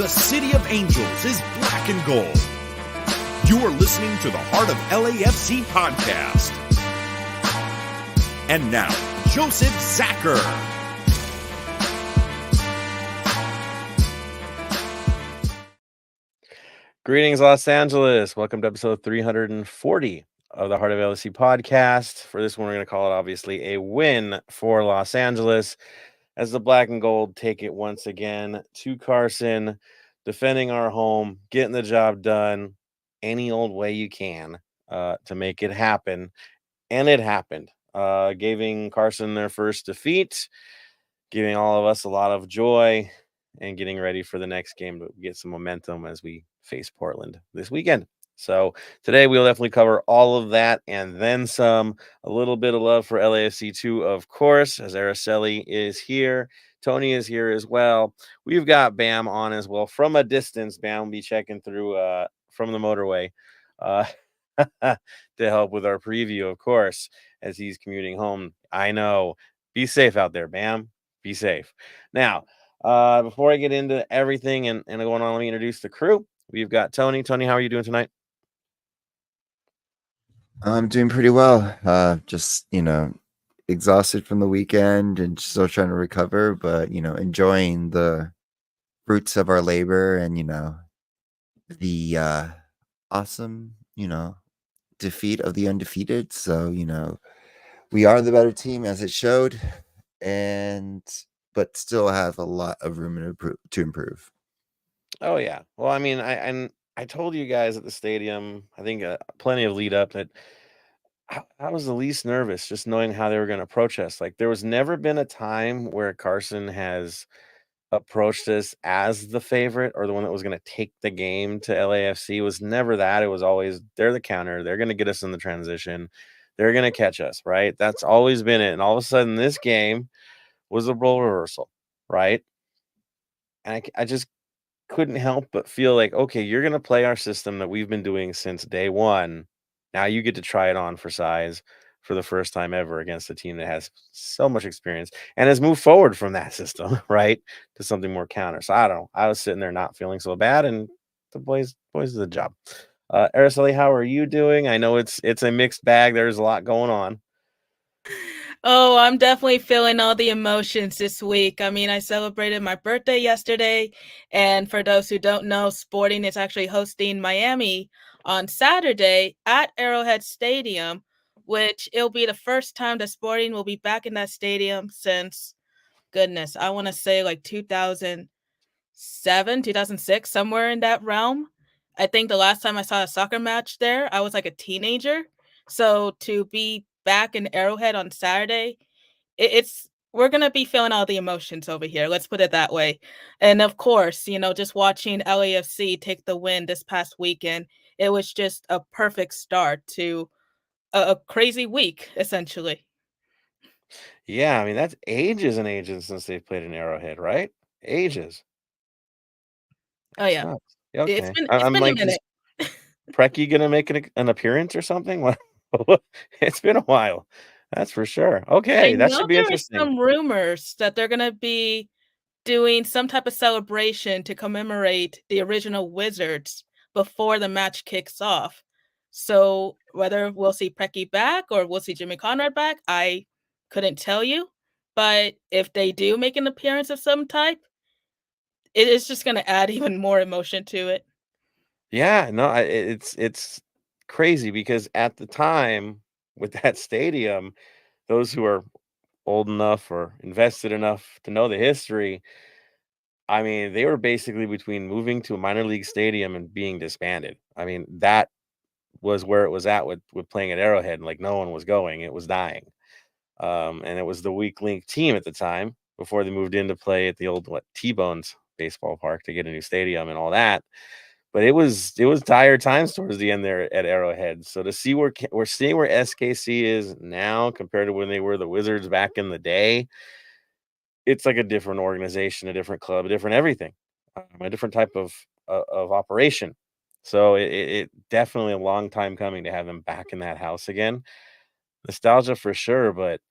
The City of Angels is black and gold. You are listening to the Heart of LAFC podcast. And now, Joseph Zacher. Greetings, Los Angeles. Welcome to episode 340 of the Heart of LAFC podcast. For this one, we're going to call it, obviously, a win for Los Angeles as the black and gold take it once again to Carson, defending our home, getting the job done any old way you can to make it happen. And it happened, giving Carson their first defeat, giving all of us a lot of joy, and getting ready for the next game to get some momentum as we face Portland this weekend. So today we'll definitely cover all of that and then some. A little bit of love for LAFC 2, of course, as Araceli is here. Tony is here as well. We've got Bam on as well from a distance. Bam will be checking through from the motorway to help with our preview, of course, as he's commuting home. I know. Be safe out there, Bam. Be safe. Now, before I get into everything and going on, let me introduce the crew. We've got Tony. Tony, how are you doing tonight? I'm doing pretty well. Just, exhausted from the weekend and still trying to recover, but, enjoying the fruits of our labor and, the awesome, defeat of the undefeated. So, we are the better team as it showed, but still have a lot of room to improve. Oh, yeah. Well, I mean, I told you guys at the stadium, I think plenty of lead up, that I was the least nervous just knowing how they were going to approach us. Like, there was never been a time where Carson has approached us as the favorite or the one that was going to take the game to LAFC. It was never that. It was always, they're the counter. They're going to get us in the transition. They're going to catch us, right? That's always been it. And all of a sudden, this game was a role reversal, right? And I just couldn't help but feel like, okay, you're going to play our system that we've been doing since day one. Now you get to try it on for size for the first time ever against a team that has so much experience and has moved forward from that system, right, to something more counter. So I don't know. I was sitting there not feeling so bad, and the boys did the job. Araceli, how are you doing? I know it's a mixed bag. There's a lot going on. Oh, I'm definitely feeling all the emotions this week. I mean, I celebrated my birthday yesterday. And for those who don't know, Sporting is actually hosting Miami on Saturday at Arrowhead Stadium, which it'll be the first time that Sporting will be back in that stadium since, goodness, I want to say like 2007, 2006, somewhere in that realm. I think the last time I saw a soccer match there, I was like a teenager. So to be back in Arrowhead on Saturday, it's we're gonna be feeling all the emotions over here. Let's put it that way. And of course, just watching LAFC take the win this past weekend, it was just a perfect start to a crazy week, essentially. Yeah, I mean, that's ages and ages since they've played in Arrowhead, right? Ages. Oh That's yeah, nuts. it's Okay. been it's I'm been a like, is minute. Preki gonna make an appearance or something? It's been a while. That's for sure. I Okay, that know should be there are interesting. some rumors that they're gonna be doing some type of celebration to commemorate the original Wizards before the match kicks off. So whether we'll see Preki back or we'll see Jimmy Conrad back, I couldn't tell you. But if they do make an appearance of some type, it is just going to add even more emotion to it. Yeah, no, it's crazy because at the time with that stadium, those who are old enough or invested enough to know the history, I mean, they were basically between moving to a minor league stadium and being disbanded. I mean, that was where it was at with playing at Arrowhead, and like no one was going. It was dying. And it was the weak link team at the time before they moved in to play at the old T-Bones baseball park to get a new stadium and all that. But it was dire times towards the end there at Arrowhead. So to see where we're seeing where SKC is now compared to when they were the Wizards back in the day, it's like a different organization, a different club, a different everything, a different type of operation. So it definitely a long time coming to have them back in that house again. Nostalgia for sure, but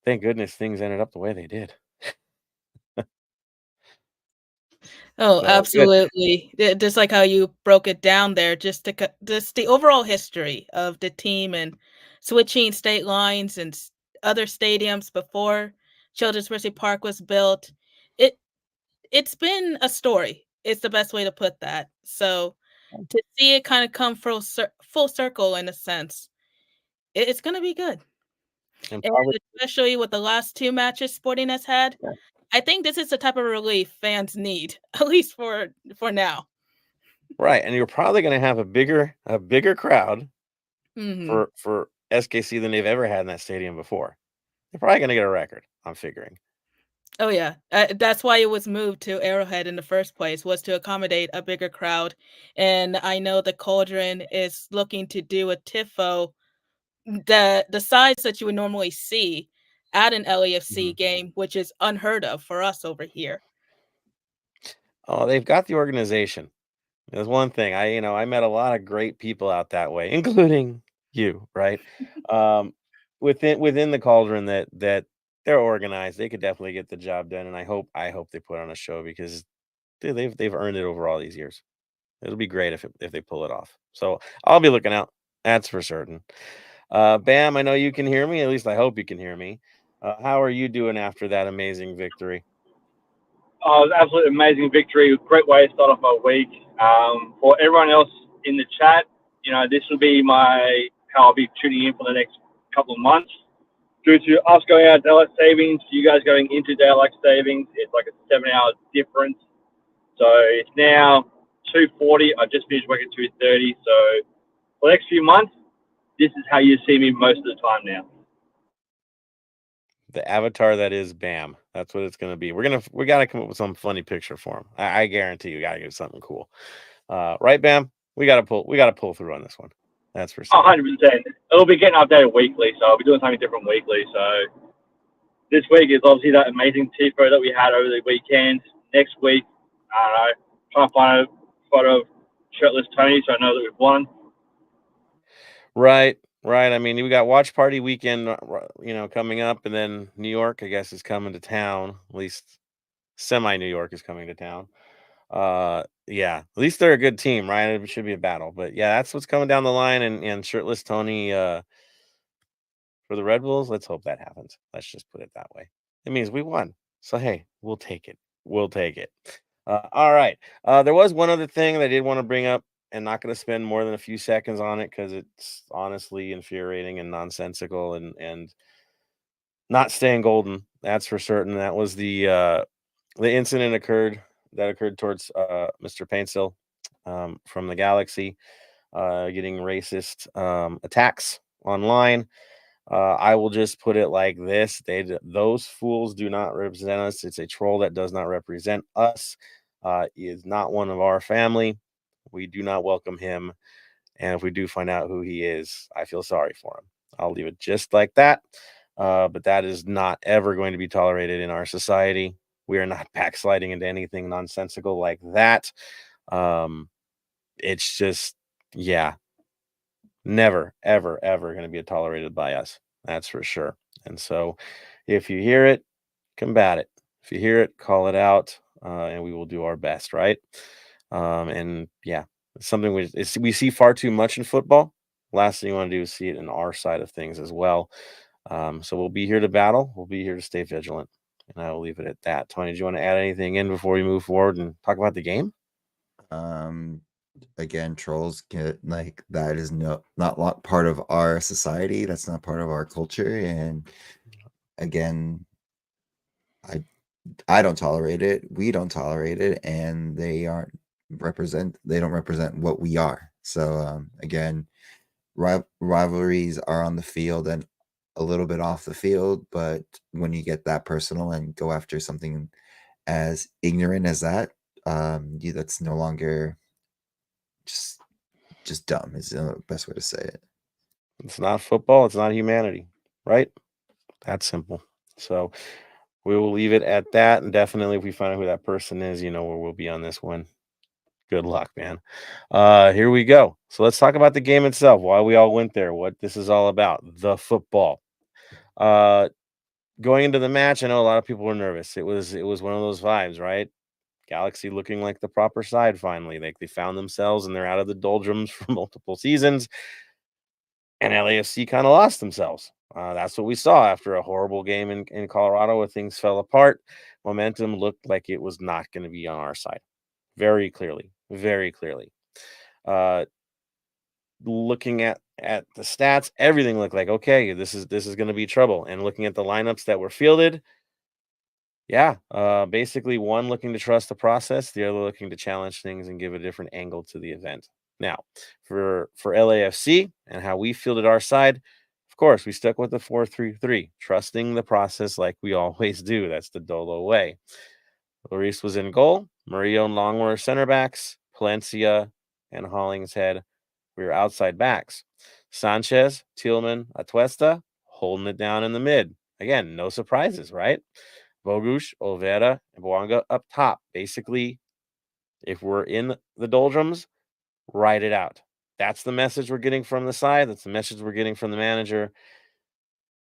thank goodness things ended up the way they did. Oh, So good. absolutely. Just like how you broke it down there, just the overall history of the team and switching state lines and other stadiums before Children's Mercy Park was built. It it's been a story. It's the best way to put that. So to see it kind of come full circle in a sense, it's going to be good. And And probably especially with the last two matches Sporting has had, yeah. I think this is the type of relief fans need, at least for now. Right. And you're probably going to have a bigger crowd Mhm. for SKC than they've ever had in that stadium before. They're probably going to get a record, I'm figuring. Oh, yeah. That's why it was moved to Arrowhead in the first place, was to accommodate a bigger crowd, and I know the Cauldron is looking to do a tifo the size that you would normally see at an LAFC Mhm. game, which is unheard of for us over here. Oh, they've got the organization. There's one thing. I met a lot of great people out that way, including you, right? Um, within the Cauldron that they're organized. They could definitely get the job done, and I hope they put on a show because dude, they've earned it over all these years. It'll be great if they pull it off. So I'll be looking out. That's for certain. Bam, I know you can hear me. At least I hope you can hear me. How are you doing after that amazing victory? Oh, it was an absolutely amazing victory. Great way to start off my week. For everyone else in the chat, this will be how I'll be tuning in for the next couple of months. Due to us going out daylight savings, you guys going into daylight savings, it's like a 7 hour difference. So it's now 2:40. I just finished work at 2:30. So for the next few months, this is how you see me most of the time now. The avatar that is Bam. That's what it's gonna be. We gotta come up with some funny picture for him. I guarantee you gotta get something cool. Right, Bam? We gotta pull through on this one. That's for certain. 100%. It'll be getting updated weekly, so I'll be doing something different weekly. So this week is obviously that amazing tifo that we had over the weekend. Next week, I don't know, trying to find a photo of shirtless Tony so I know that we've won. Right, right. I mean, we got watch party weekend, coming up, and then New York, I guess, is coming to town. At least semi New York is coming to town. Yeah, at least they're a good team, right? It should be a battle, but yeah, that's what's coming down the line. And shirtless Tony, for the Red Bulls, let's hope that happens. Let's just put it that way. It means we won. So hey, we'll take it. We'll take it. All right. There was one other thing that I did want to bring up, and not going to spend more than a few seconds on it because it's honestly infuriating and nonsensical and not staying golden. That's for certain. That was the incident occurred towards Mr. Paintsill from the Galaxy, getting racist attacks online. I will just put it like this: those fools do not represent us. It's a troll that does not represent us. He is not one of our family. We do not welcome him. And if we do find out who he is, I feel sorry for him. I'll leave it just like that. But that is not ever going to be tolerated in our society. We are not backsliding into anything nonsensical like that. Um, it's just, yeah, never, ever, ever going to be tolerated by us. That's for sure. And so if you hear it, combat it. If you hear it, call it out, and we will do our best, right? And yeah, it's something we see far too much in football. Last thing you want to do is see it in our side of things as well. So we'll be here to battle. We'll be here to stay vigilant. And I will leave it at that. Tony, do you want to add anything in before we move forward and talk about the game? Again, trolls get like that is not part of our society. That's not part of our culture. And again, I don't tolerate it. We don't tolerate it, and they don't represent what we are. So again, rivalries are on the field and a little bit off the field, but when you get that personal and go after something as ignorant as that, that's no longer just dumb is the best way to say it. It's not football. It's not humanity, right? That's simple. So we will leave it at that. And definitely, if we find out who that person is, you know where we'll be on this one. Good luck, man. Here we go. So let's talk about the game itself. Why we all went there. What this is all about. The football. Going into the match, I know a lot of people were nervous. It was one of those vibes, right? Galaxy looking like the proper side finally. They found themselves and they're out of the doldrums for multiple seasons. And LAFC kind of lost themselves. That's what we saw after a horrible game in Colorado where things fell apart. Momentum looked like it was not going to be on our side. Very clearly. Very clearly. Looking at the stats, everything looked like, okay, this is going to be trouble. And looking at the lineups that were fielded, basically one looking to trust the process, the other looking to challenge things and give a different angle to the event. Now, for LAFC and how we fielded our side, of course, we stuck with the 4-3-3, trusting the process like we always do. That's the Dolo way. Lloris was in goal. Murillo and Long were center backs. Palencia and Hollingshead were outside backs. Sanchez, Tillman, Atuesta holding it down in the mid. Again, no surprises, right? Bogusz, Olvera, and Bouanga up top. Basically, if we're in the doldrums, ride it out. That's the message we're getting from the side. That's the message we're getting from the manager.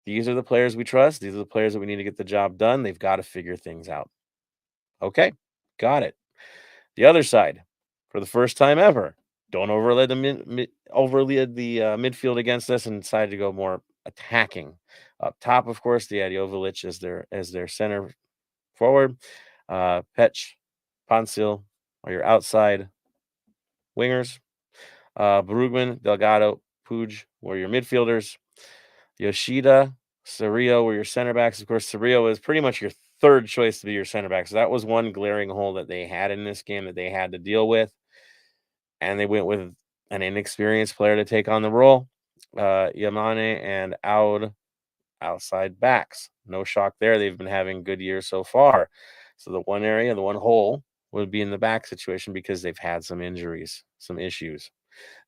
These are the players we trust. These are the players that we need to get the job done. They've got to figure things out. Okay, got it. The other side, for the first time ever, don't overlay the midfield against us and decided to go more attacking. Up top, of course, they had Jovic as their center forward. Petch, Pansil are your outside wingers. Brugman, Delgado, Puig were your midfielders. Yoshida, Cerrillo were your center backs. Of course, Cerrillo is pretty much your third choice to be your center back. So that was one glaring hole that they had in this game that they had to deal with. And they went with an inexperienced player to take on the role. Yamane and Aoud outside backs. No shock there. They've been having good years so far. So the one hole would be in the back situation because they've had some injuries, some issues.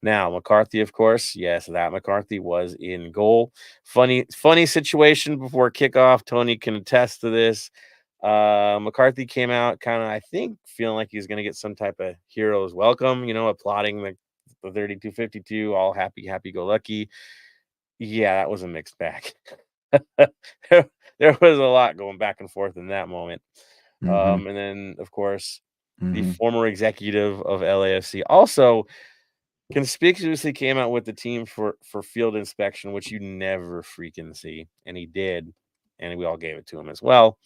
Now, McCarthy, of course, yes, that McCarthy was in goal. Funny situation before kickoff. Tony can attest to this. McCarthy came out kind of, I think, feeling like he's going to get some type of hero's welcome, applauding the 32-52, all happy-go-lucky. Yeah, that was a mixed bag. There was a lot going back and forth in that moment. Mm-hmm. And then, of course, the Mm-hmm. former executive of LAFC also conspicuously came out with the team for field inspection, which you never freaking see. And he did. And we all gave it to him as well,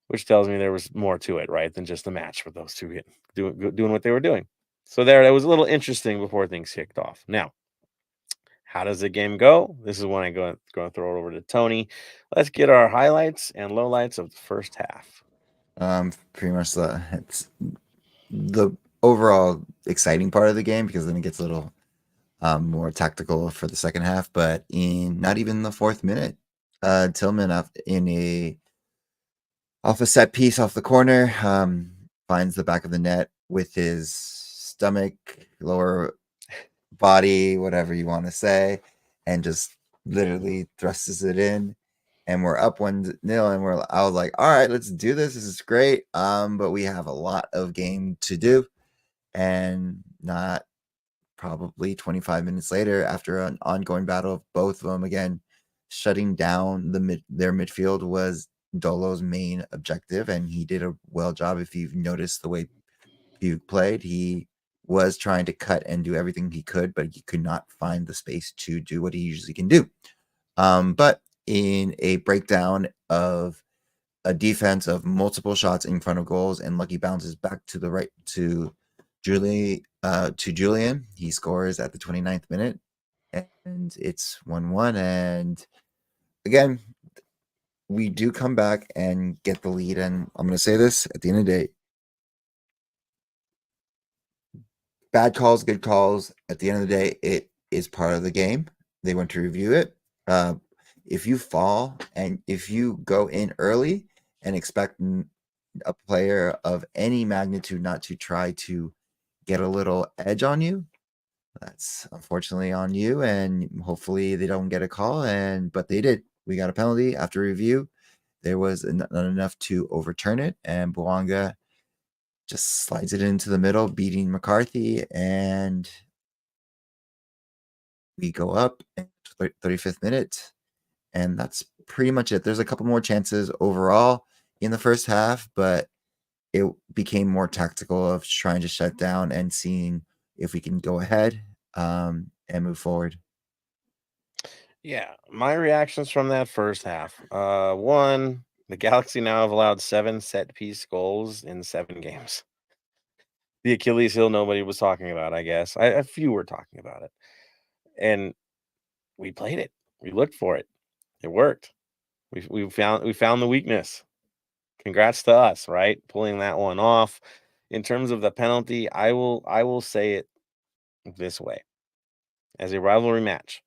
which tells me there was more to it, right, than just a match with those two doing what they were doing. So that was a little interesting before things kicked off. Now, how does the game go? This is when I'm going to throw it over to Tony. Let's get our highlights and lowlights of the first half. Pretty much it's the overall exciting part of the game, because then it gets a little more tactical for the second half. But in not even the 4th minute, Tillman off a set piece off the corner finds the back of the net with his stomach, lower body, whatever you want to say, and just literally thrusts it in. And we're up 1-0, and I was like, all right, let's do this. This is great. But we have a lot of game to do. And not probably 25 minutes later, after an ongoing battle of both of them, again, shutting down their midfield was Dolo's main objective, and he did a well job. If you've noticed the way he played, he was trying to cut and do everything he could, but he could not find the space to do what he usually can do. But in a breakdown of a defense of multiple shots in front of goals and lucky bounces back to the right to Julian, he scores at the 29th minute, and it's 1-1. And again, we do come back and get the lead. And I'm going to say this at the end of the day: bad calls, good calls. At the end of the day, it is part of the game. They went to review it. If you fall and if you go in early and expect a player of any magnitude not to try to get a little edge on you, that's unfortunately on you, and hopefully they don't get a call. But they did. We got a penalty after review. There was not enough to overturn it, and Bouanga just slides it into the middle, beating McCarthy, and we go up in 35th minute, and that's pretty much it. There's a couple more chances overall in the first half, but it became more tactical of trying to shut down and seeing if we can go ahead and move forward. Yeah, my reactions from that first half. One, the Galaxy now have allowed 7 set piece goals in 7 games. The Achilles heel nobody was talking about, I guess. A few were talking about it. And we played it. We looked for it. It worked. We found the weakness. Congrats to us, right? Pulling that one off. In terms of the penalty, I will say it this way. As a rivalry match,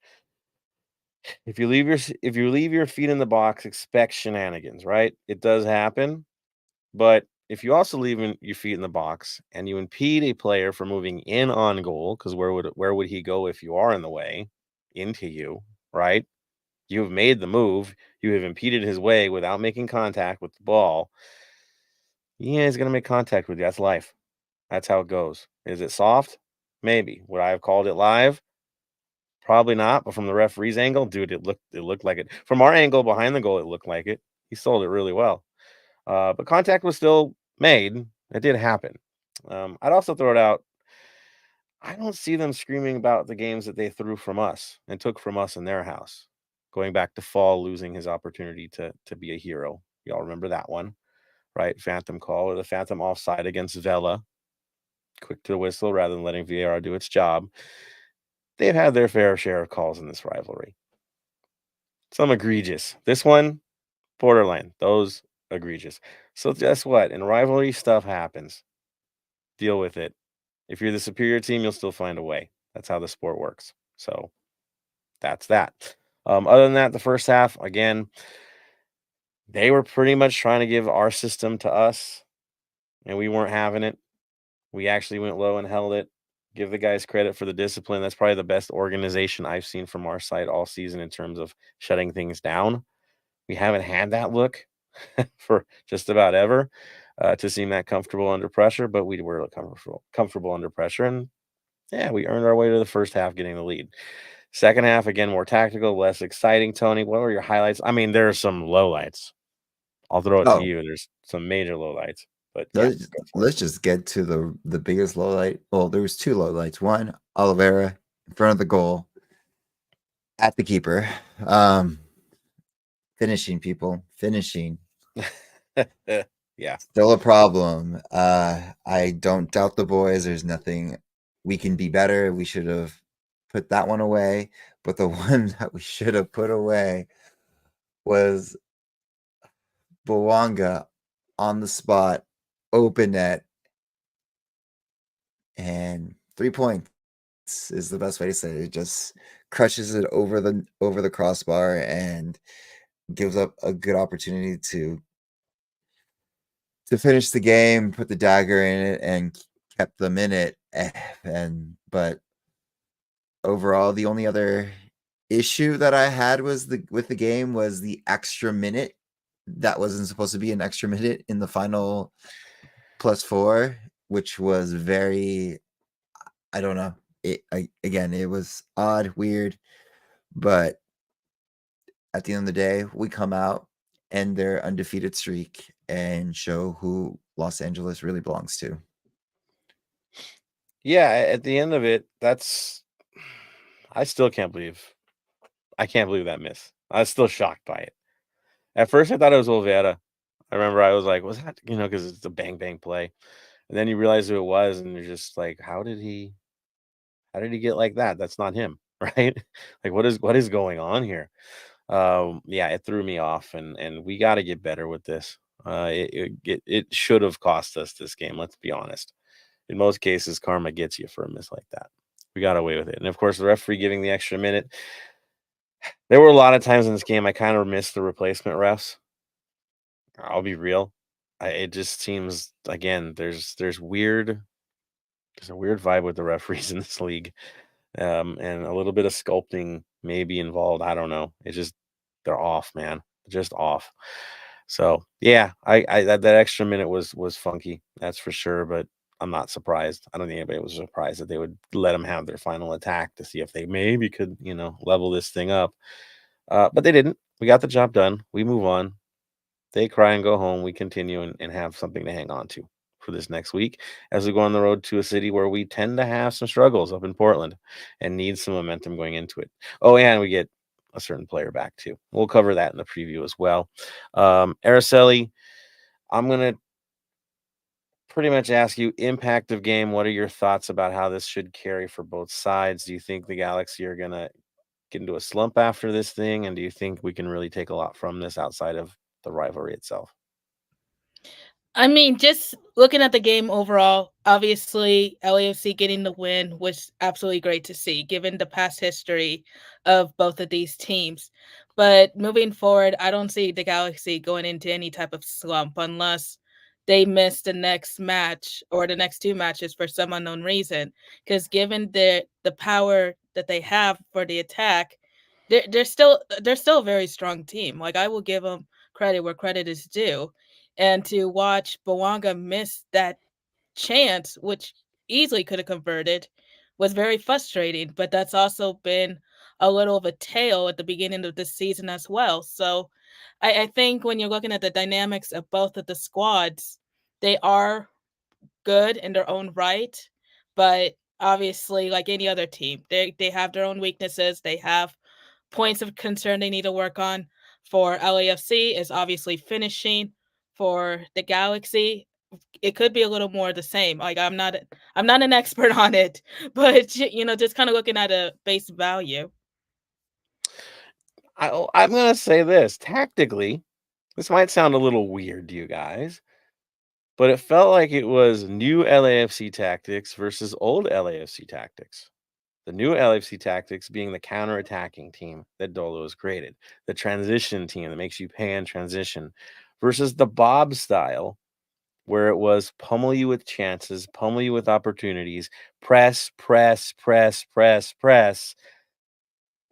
if you leave your feet in the box, expect shenanigans, right? It does happen, but if you also your feet in the box and you impede a player from moving in on goal, because where would he go if you are in the way? Into you, right? You have made the move. You have impeded his way without making contact with the ball. Yeah, he's gonna make contact with you. That's life. That's how it goes. Is it soft? Maybe. Would I have called it live? Probably not. But from the referee's angle, dude, it looked like it. From our angle behind the goal, it looked like it. He sold it really well. But contact was still made. It did happen. I'd also throw it out. I don't see them screaming about the games that they threw from us and took from us in their house. Going back to Fall losing his opportunity to be a hero. Y'all remember that one, right? Phantom call or the Phantom offside against Vela. Quick to the whistle rather than letting VAR do its job. They've had their fair share of calls in this rivalry. Some egregious. This one, borderline. Those egregious. So guess what? In rivalry, stuff happens. Deal with it. If you're the superior team, you'll still find a way. That's how the sport works. So that's that. Other than that, the first half, again, they were pretty much trying to give our system to us, and we weren't having it. We actually went low and held it. Give the guys credit for the discipline. That's probably the best organization I've seen from our side all season in terms of shutting things down. We haven't had that look for just about ever to seem that comfortable under pressure, but we were comfortable under pressure. And yeah, we earned our way to the first half getting the lead. Second half, again, more tactical, less exciting. Tony, what were your highlights? I mean, there are some lowlights. I'll throw it to Oh, you. There's some major lowlights, but yeah, let's, go for it. let's just get to the biggest low light. Well, there was 2 low lights. One, Oliveira in front of the goal at the keeper. Finishing people, finishing. Yeah. Still a problem. I don't doubt the boys. There's nothing we can be better. We should have put that one away. But the one that we should have put away was Bawanga on the spot, open net, and 3 points is the best way to say it. It just crushes it over the crossbar and gives up a good opportunity to finish the game, put the dagger in it, and kept them in it. But overall, the only other issue that I had was with the game was the extra minute. That wasn't supposed to be an extra minute in the final +4, which was very, I don't know. Again, it was odd, weird, but at the end of the day, we come out and their undefeated streak and show who Los Angeles really belongs to. Yeah, at the end of it, I still can't believe that miss. I was still shocked by it. At first, I thought it was Olvera. I remember I was like, was that, because it's a bang bang play. And then you realize who it was, and you're just like, how did he get like that? That's not him, right? Like, what is going on here? Yeah, it threw me off, and we got to get better with this. It should have cost us this game. Let's be honest. In most cases, karma gets you for a miss like that. We got away with it, and of course, the referee giving the extra minute. There were a lot of times in this game I kind of missed the replacement refs. I'll be real. It just seems again there's a weird vibe with the referees in this league, and a little bit of sculpting may be involved. I don't know. It's just they're off, man. Just off. So yeah, I that extra minute was funky. That's for sure. But I'm not surprised. I don't think anybody was surprised that they would let them have their final attack to see if they maybe could level this thing up. But they didn't. We got the job done. We move on. They cry and go home. We continue and have something to hang on to. for this next week as we go on the road to a city where we tend to have some struggles up in Portland and need some momentum going into it. Oh, and we get a certain player back too. We'll cover that in the preview as well. Araceli, I'm going to pretty much ask you impact of game. What are your thoughts about how this should carry for both sides? Do you think the Galaxy are going to get into a slump after this thing? And do you think we can really take a lot from this outside of the rivalry itself? I mean, just looking at the game overall, obviously LAFC getting the win was absolutely great to see, given the past history of both of these teams. But moving forward, I don't see the Galaxy going into any type of slump unless they miss the next match or the next two matches for some unknown reason. Because given the power that they have for the attack, they're still a very strong team. Like, I will give them credit where credit is due, and to watch Bawanga miss that chance, which easily could have converted, was very frustrating. But that's also been a little of a tale at the beginning of this season as well. So I think when you're looking at the dynamics of both of the squads, they are good in their own right. But obviously, like any other team, they have their own weaknesses. They have points of concern they need to work on. For LAFC is obviously finishing. For the Galaxy, it could be a little more the same. Like, I'm not an expert on it, but just kind of looking at a base value. I'm going to say this tactically. This might sound a little weird to you guys, but it felt like it was new LAFC tactics versus old LAFC tactics. The new LAFC tactics being the counter-attacking team that Dolo has created, the transition team that makes you pay in transition, versus the Bob style, where it was pummel you with chances, pummel you with opportunities, press, press, press, press, press,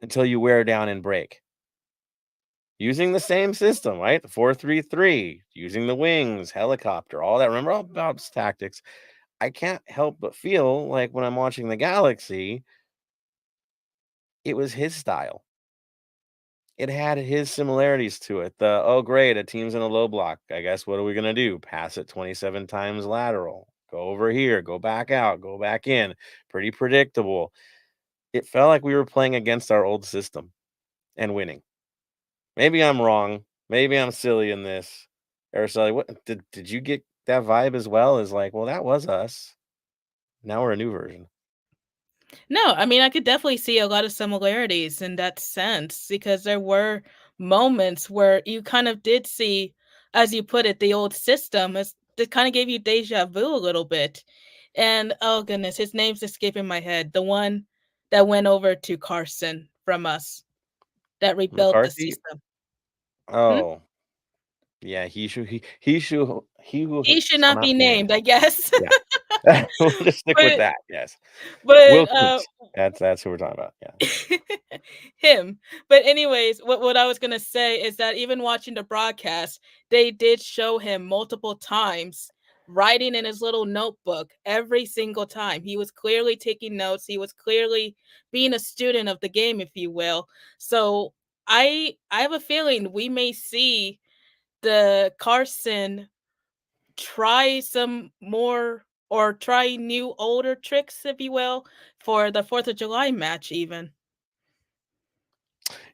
until you wear down and break. Using the same system, right? The 4-3-3, using the wings, helicopter, all that. Remember all Bob's tactics? I can't help but feel like when I'm watching the Galaxy, it was his style. It had his similarities to it. Oh, great, a team's in a low block. I guess what are we going to do? Pass it 27 times lateral. Go over here, go back out, go back in. Pretty predictable. It felt like we were playing against our old system and winning. Maybe I'm wrong. Maybe I'm silly in this. Araceli, what did you get that vibe as well? As like, well, that was us. Now we're a new version. No, I mean, I could definitely see a lot of similarities in that sense, because there were moments where you kind of did see, as you put it, the old system. It kind of gave you deja vu a little bit. And oh goodness, his name's escaping my head. The one that went over to Carson from us, that rebuilt the McCarthy? system. Hmm? Oh, yeah, he who He should shall not not be be named. named, I guess. Yeah. We'll just stick with but that. Yes. Will but Coots. That's who we're talking about. Yeah. him. But anyways, what I was gonna say is that even watching the broadcast, they did show him multiple times writing in his little notebook every single time. He was clearly taking notes. He was clearly being a student of the game, if you will. So I have a feeling we may see the Carson try some more, or try new older tricks, if you will, for the 4th of July match even.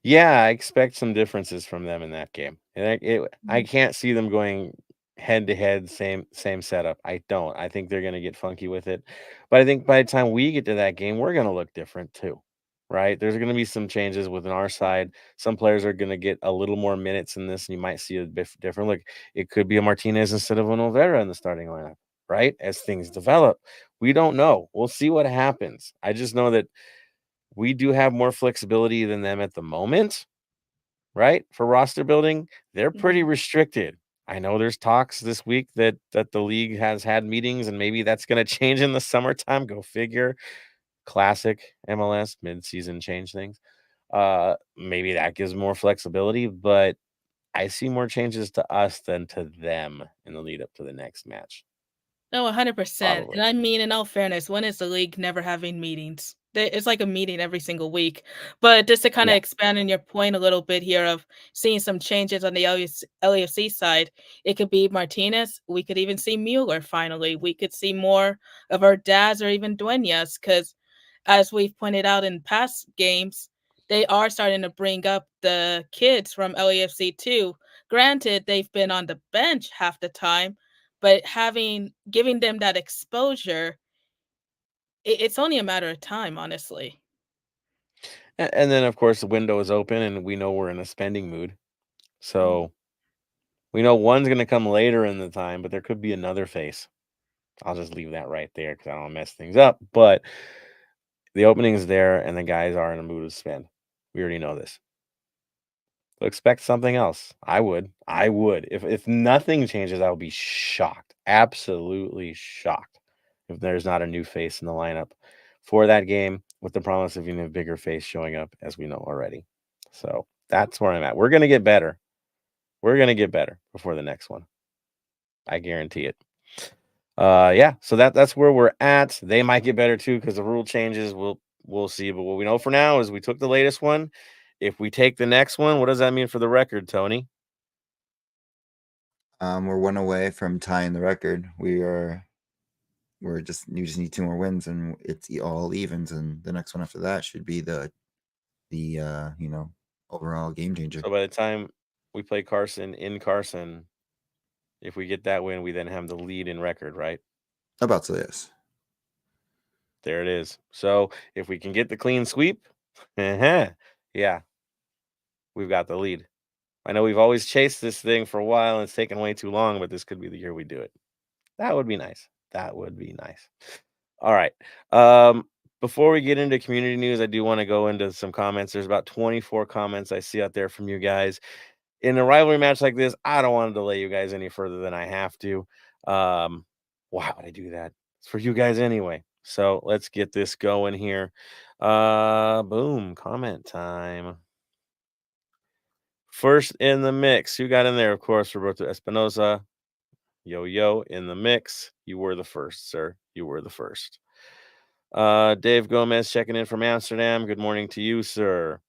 Yeah, I expect some differences from them in that game. And I Mhm. can't see them going head to head, same setup. I don't. I think they're going to get funky with it. But I think by the time we get to that game, we're going to look different too. Right? There's going to be some changes within our side. Some players are going to get a little more minutes in this, and you might see a bit different look. It could be a Martinez instead of an Olvera in the starting lineup, right? As things develop. We don't know. We'll see what happens. I just know that we do have more flexibility than them at the moment, right? For roster building, they're pretty Mhm. restricted. I know there's talks this week that the league has had meetings, and maybe that's going to change in the summertime. Go figure. Classic MLS mid-season change things. Maybe that gives more flexibility, but I see more changes to us than to them in the lead up to the next match. No, 100%. Probably. And I mean, in all fairness, when is the league never having meetings? It's like a meeting every single week. But just to kind of Yeah. expand on your point a little bit here of seeing some changes on the LAFC side, it could be Martinez. We could even see Mueller finally. We could see more of our Daz or even Duenas because, as we've pointed out in past games, they are starting to bring up the kids from LAFC too. Granted, they've been on the bench half the time, but giving them that exposure, it's only a matter of time, honestly. And then, of course, the window is open, and we know we're in a spending mood. So we know one's going to come later in the time, but there could be another face. I'll just leave that right there because I don't want to mess things up. But the opening is there, and the guys are in a mood to spend. We already know this. So expect something else. I would. If nothing changes, I would be shocked. Absolutely shocked if there's not a new face in the lineup for that game with the promise of even a bigger face showing up, as we know already. So that's where I'm at. We're gonna get better. We're gonna get better before the next one. I guarantee it. Yeah, so that's where we're at. They might get better too because the rule changes. We'll see. But what we know for now is we took the latest one. If we take the next one, what does that mean for the record, Tony? We're one away from tying the record. You just need 2 more wins, and it's all evens. And the next one after that should be the overall game changer. So by the time we play Carson in Carson, if we get that win, we then have the lead in record, right? About so, yes. There it is. So if we can get the clean sweep, yeah, we've got the lead. I know we've always chased this thing for a while and it's taken way too long, but this could be the year we do it. That would be nice. That would be nice. All right. Before we get into community news, I do want to go into some comments. There's about 24 comments I see out there from you guys. In a rivalry match like this, I don't want to delay you guys any further than I have to. Why would I do that? It's for you guys anyway. So let's get this going here. Boom, comment time. First in the mix. Who got in there? Of course, Roberto Espinosa. Yo, in the mix. You were the first, sir. You were the first. Dave Gomez checking in from Amsterdam. Good morning to you, sir.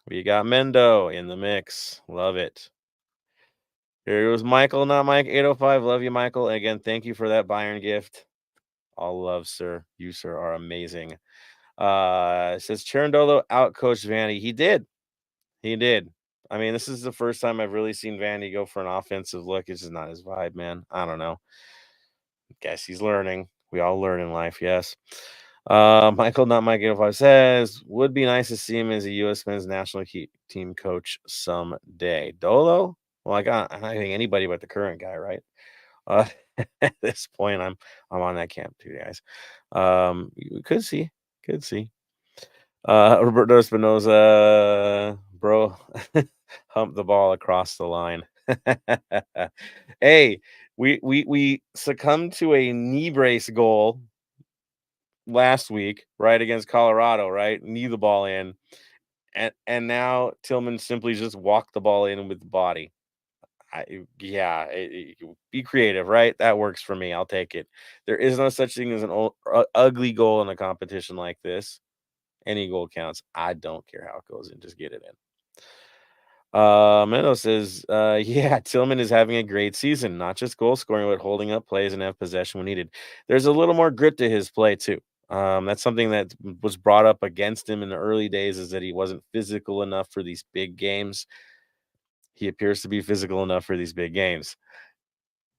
We got Mendo in the mix. Love it. Here goes Michael, not Mike 805. Love you, Michael. And again, thank you for that Bayern gift. All love, sir. You, sir, are amazing. It says Cherundolo outcoached Vandy. He did. I mean, this is the first time I've really seen Vandy go for an offensive look. It's just not his vibe, man. I don't know. Guess he's learning. We all learn in life, yes. Michael, not Mike 805 says, would be nice to see him as a U.S. men's national team coach someday. Dolo? Well, I think anybody but the current guy, right? At this point, I'm on that camp too, guys. You could see. Roberto Espinosa, bro, hump the ball across the line. Hey, we succumbed to a knee brace goal last week, right, against Colorado, right? Knee the ball in. And now Tillman simply just walked the ball in with the body. Be creative, right? That works for me. I'll take it. There is no such thing as an ugly goal in a competition like this. Any goal counts. I don't care how it goes in. Just get it in. Mendo says, yeah, Tillman is having a great season. Not just goal scoring, but holding up plays and have possession when needed. There's a little more grit to his play, too. That's something that was brought up against him in the early days, is that he wasn't physical enough for these big games. He appears to be physical enough for these big games.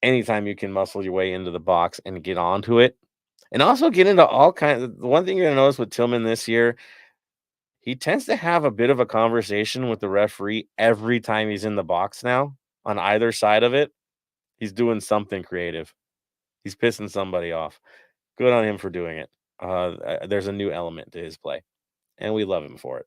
Anytime you can muscle your way into the box and get onto it, and also get into all kinds of, the one thing you're going to notice with Tillman this year, he tends to have a bit of a conversation with the referee every time he's in the box now. On either side of it, he's doing something creative. He's pissing somebody off. Good on him for doing it. There's a new element to his play, and we love him for it.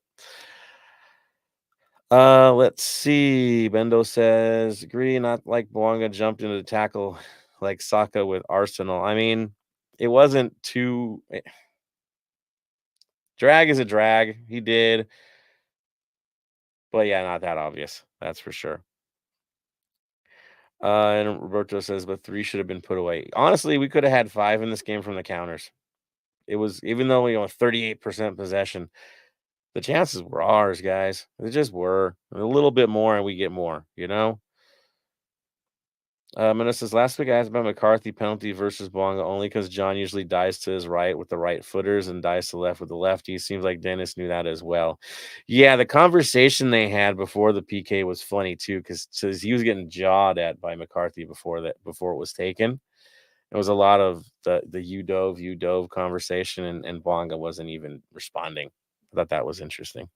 Let's see. Bendo says, agree, not like Bouanga jumped into the tackle like Saka with Arsenal. I mean, it wasn't too... Drag is a drag. He did. But yeah, not that obvious. That's for sure. And Roberto says, but 3 should have been put away. Honestly, we could have had 5 in this game from the counters. It was, even though 38% possession, the chances were ours, guys. They just were a little bit more, and we get more. And it says last week I asked about McCarthy penalty versus Bonga only because John usually dives to his right with the right footers and dives to the left with the lefty. Seems like Dennis knew that as well. Yeah, the conversation they had before the PK was funny too, because he was getting jawed at by McCarthy before it was taken. It was a lot of the you dove conversation, and Bonga wasn't even responding. I thought that was interesting.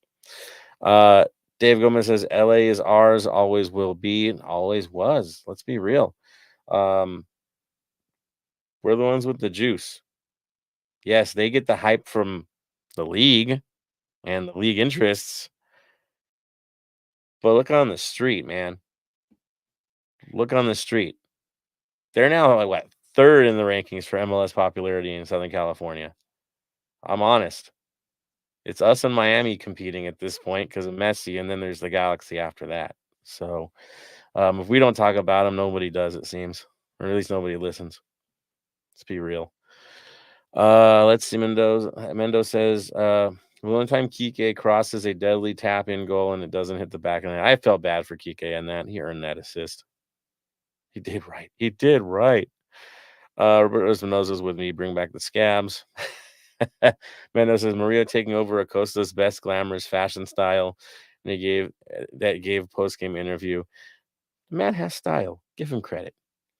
Dave Gomez says LA is ours, always will be, and always was. Let's be real. We're the ones with the juice. Yes, they get the hype from the league and the league interests. But look on the street, man. Look on the street. They're now like what, third in the rankings for MLS popularity in Southern California. I'm honest. It's us and Miami competing at this point because of Messi, and then there's the Galaxy after that. So if we don't talk about them, nobody does, it seems, or at least nobody listens. Let's be real. Let's see. Mendo says the only time Kike crosses a deadly tap in goal and it doesn't hit the back of the net. I felt bad for Kike on that. He earned that assist. He did right. He did right. Roberto Espinosa's with me. Bring back the scabs. Mendo says Maria taking over Acosta's best glamorous fashion style. And he gave post game interview. The man has style. Give him credit.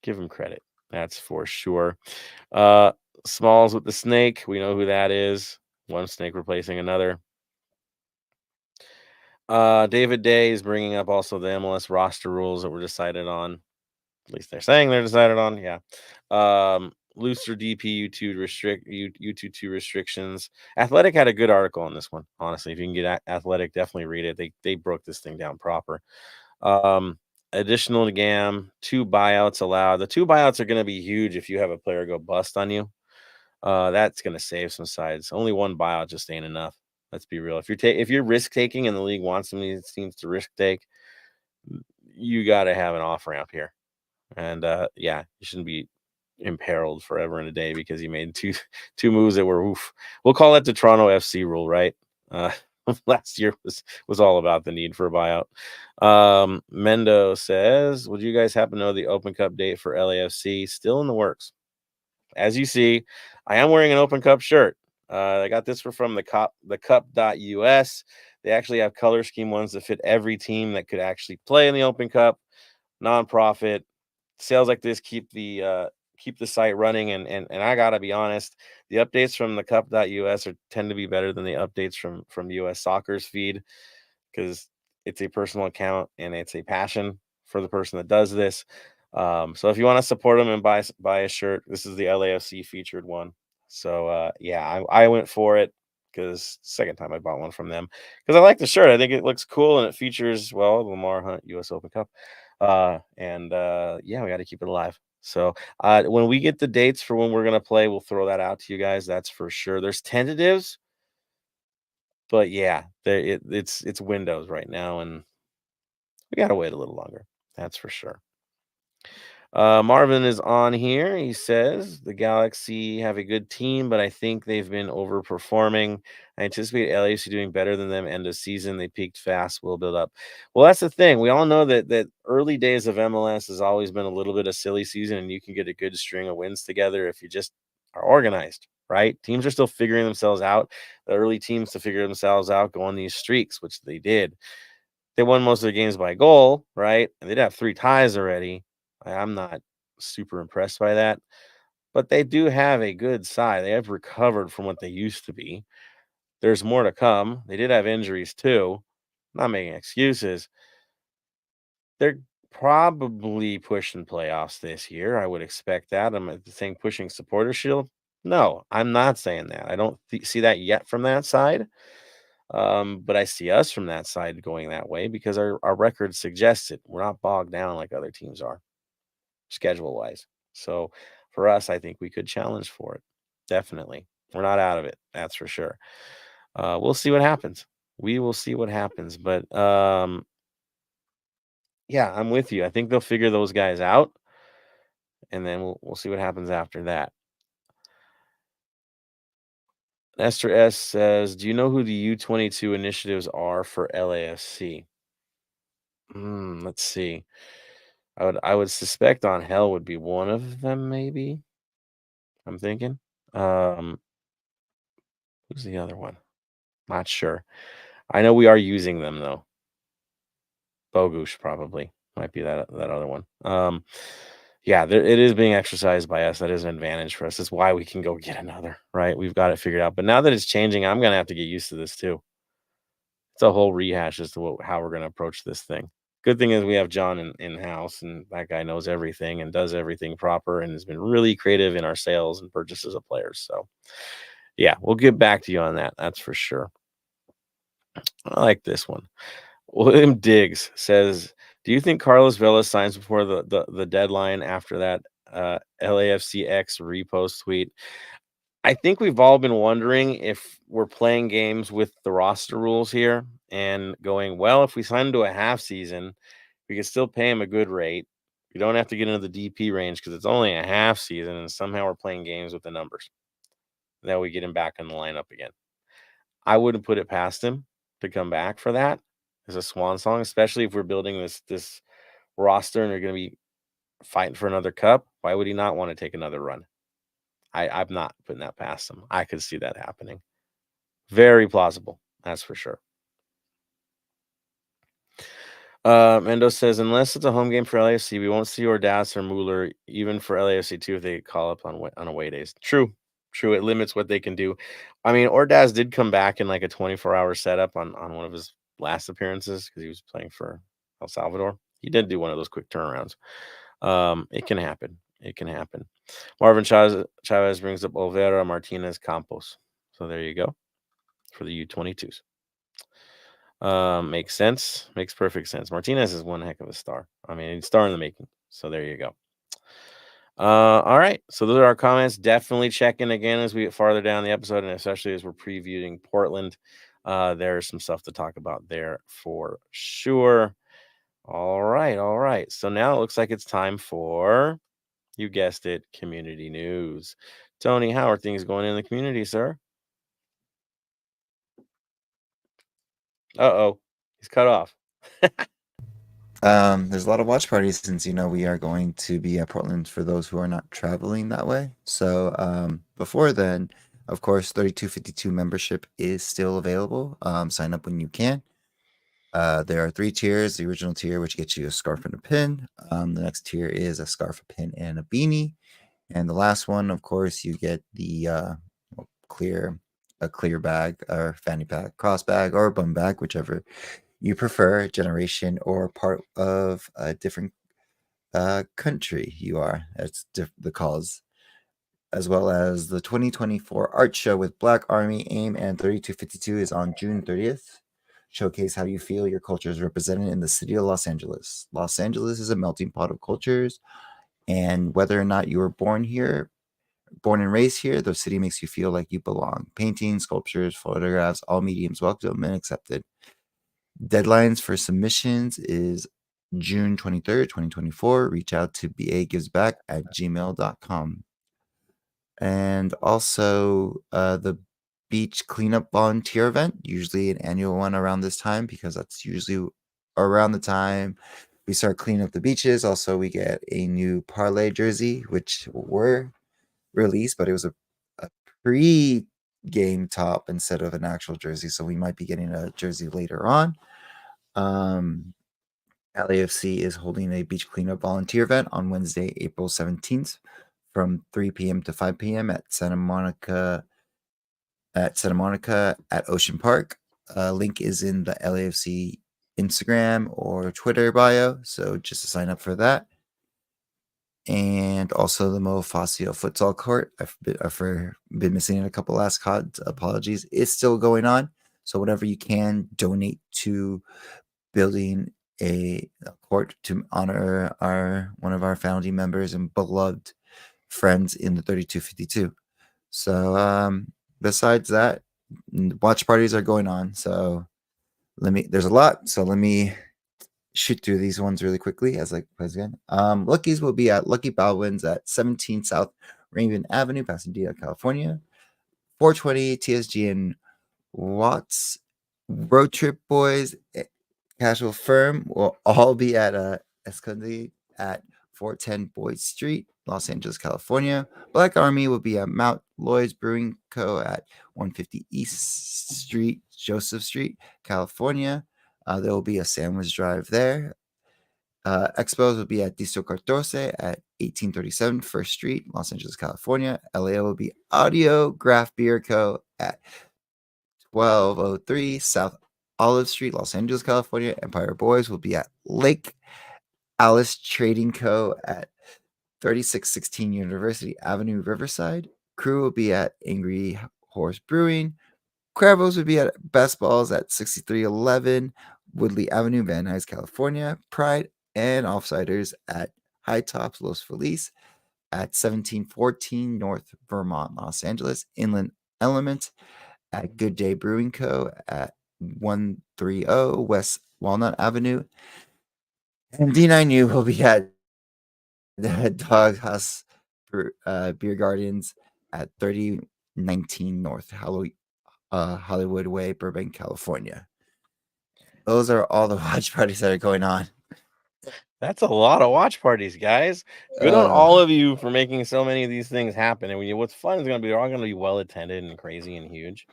Give him credit. That's for sure. Smalls with the snake. We know who that is. One snake replacing another. David Day is bringing up also the MLS roster rules that were decided on. At least they're saying they're decided on. Yeah. Looser DP U22 restrictions. Athletic had a good article on this one. Honestly, if you can get Athletic, definitely read it. They broke this thing down proper. Additional to GAM, 2 buyouts allowed. The 2 buyouts are going to be huge if you have a player go bust on you. That's going to save some sides. Only 1 buyout just ain't enough. Let's be real. If you're risk taking and the league wants some of these teams to risk take, you got to have an off ramp here. And you shouldn't be imperiled forever and a day because you made two moves that were oof. We'll call that the Toronto FC rule, right? Last year was all about the need for a buyout. Mendo says, would you guys happen to know the Open Cup date for LAFC? Still in the works. As you see, I am wearing an Open Cup shirt. I got this from the cup.us. They actually have color scheme ones that fit every team that could actually play in the Open Cup. Nonprofit sales like this keep the site running, and I gotta be honest, the updates from the cup.us tend to be better than the updates from US Soccer's feed, because it's a personal account and it's a passion for the person that does this. So if you want to support them and buy a shirt, this is the LAFC featured one. So I went for it because second time I bought one from them because I like the shirt. I think it looks cool and it features Lamar Hunt US Open Cup. We got to keep it alive. So when we get the dates for when we're gonna play, we'll throw that out to you guys. That's for sure. There's tentatives, but yeah, it's windows right now, and we gotta wait a little longer. That's for sure. Marvin is on here. He says the Galaxy have a good team, but I think they've been overperforming. I anticipate LAFC doing better than them end of season. They peaked fast, will build up. Well, that's the thing. We all know that early days of MLS has always been a little bit of silly season, and you can get a good string of wins together if you just are organized, right? Teams are still figuring themselves out. The early teams to figure themselves out go on these streaks, which they did. They won most of their games by goal, right? And they'd have 3 ties already. I'm not super impressed by that, but they do have a good side. They have recovered from what they used to be. There's more to come. They did have injuries too. Not making excuses. They're probably pushing playoffs this year. I would expect that. I'm saying pushing supporter shield. No, I'm not saying that. I don't see that yet from that side. But I see us from that side going that way because our record suggests it. We're not bogged down like other teams are, schedule wise. So for us, I think we could challenge for it. Definitely. We're not out of it. That's for sure. We'll see what happens. We will see what happens. But I'm with you. I think they'll figure those guys out, and then we'll see what happens after that. Esther S says, do you know who the U22 initiatives are for LAFC? Let's see. I would suspect On Hell would be one of them, maybe. I'm thinking. Who's the other one? Not sure. I know we are using them though. Bogush probably might be that other one. Yeah, it is being exercised by us. That is an advantage for us. That's why we can go get another, right? We've got it figured out. But now that it's changing, I'm gonna have to get used to this too. It's a whole rehash as to how we're gonna approach this thing. Good thing is we have John in house, and that guy knows everything and does everything proper, and has been really creative in our sales and purchases of players. So, yeah, we'll get back to you on that. That's for sure. I like this one. William Diggs says, "Do you think Carlos Vela signs before the deadline after that LAFCX repost tweet?" I think we've all been wondering if we're playing games with the roster rules here and going, well, if we sign him to a half season, we can still pay him a good rate. We don't have to get into the DP range because it's only a half season, and somehow we're playing games with the numbers. Then we get him back in the lineup again. I wouldn't put it past him to come back for that as a swan song, especially if we're building this roster and we're going to be fighting for another cup. Why would he not want to take another run? I'm not putting that past him. I could see that happening. Very plausible, that's for sure. Mendo says, unless it's a home game for LAFC, we won't see Ordaz or Mueller, even for LAFC too, if they call up on away days. True. It limits what they can do. I mean, Ordaz did come back in like a 24-hour setup on one of his last appearances because he was playing for El Salvador. He did do one of those quick turnarounds. It can happen. Marvin Chavez brings up Olvera, Martinez, Campos. So there you go for the U22s. Makes sense. Makes perfect sense. Martinez is one heck of a star. I mean, he's star in the making. So there you go. All right. So those are our comments. Definitely check in again as we get farther down the episode, and especially as we're previewing Portland. There's some stuff to talk about there for sure. All right. So now it looks like it's time for, you guessed it, community news. Tony, how are things going in the community, sir? Uh-oh. He's cut off. There's a lot of watch parties since we are going to be at Portland for those who are not traveling that way. So before then, of course, 3252 membership is still available. Sign up when you can. There are 3 tiers. The original tier, which gets you a scarf and a pin. The next tier is a scarf, a pin, and a beanie. And the last one, of course, you get the clear bag or fanny pack, cross bag, or bum bag, whichever you prefer, generation or part of a different country you are. That's the cause. As well as the 2024 art show with Black Army, AIM, and 3252 is on June 30th. Showcase how you feel your culture is represented in the city of Los Angeles. Los Angeles is a melting pot of cultures, and whether or not you were born and raised here, the city makes you feel like you belong. Paintings, sculptures, photographs, all mediums welcome and accepted. Deadlines for submissions is June 23rd, 2024. Reach out to bagivesback@gmail.com. And also the beach cleanup volunteer event, usually an annual one around this time, because that's usually around the time we start cleaning up the beaches. Also, we get a new parlay jersey, which were released, but it was a pre-game top instead of an actual jersey, so we might be getting a jersey later on. LAFC is holding a beach cleanup volunteer event on Wednesday, April 17th from 3 p.m. to 5 p.m. at Santa Monica at Ocean Park. Link is in the LAFC Instagram or Twitter bio, so just to sign up for that. And also the Mo Fascio futsal court. I've been missing it a couple last CODs. Apologies. It's still going on. So whatever you can, donate to building a court to honor one of our founding members and beloved friends in the 3252. So besides that, watch parties are going on. So there's a lot. So let me shoot through these ones really quickly as again. Lucky's will be at Lucky Baldwin's at 17 South Raven Avenue, Pasadena, California. 4:20 TSG and Watts. Road Trip Boys, Casual Firm will all be at Esconde at 410 Boyd Street, Los Angeles, California. Black Army will be at Mount Lloyd's Brewing Co. at 150 East Street, Joseph Street, California. There will be a sandwich drive there. Expos will be at Distro Cartose at 1837 First Street, Los Angeles, California. LAO will be Audio Graph Beer Co. at 1203 South Olive Street, Los Angeles, California. Empire Boys will be at Lake Alice Trading Co. at 3616 University Avenue, Riverside. Crew will be at Angry Horse Brewing. Cuervos will be at Best Balls at 6311 Woodley Avenue, Van Nuys, California. Pride and Offsiders at High Tops Los Feliz at 1714 North Vermont, Los Angeles. Inland Element at Good Day Brewing Co. at 130 West Walnut Avenue. And D9U will be at the Doghouse Beer Gardens at 3019 North Hollywood Way, Burbank, California. Those are all the watch parties that are going on. That's a lot of watch parties, guys. Good on all of you for making so many of these things happen. And what's fun is going to be they're all going to be well attended and crazy and huge.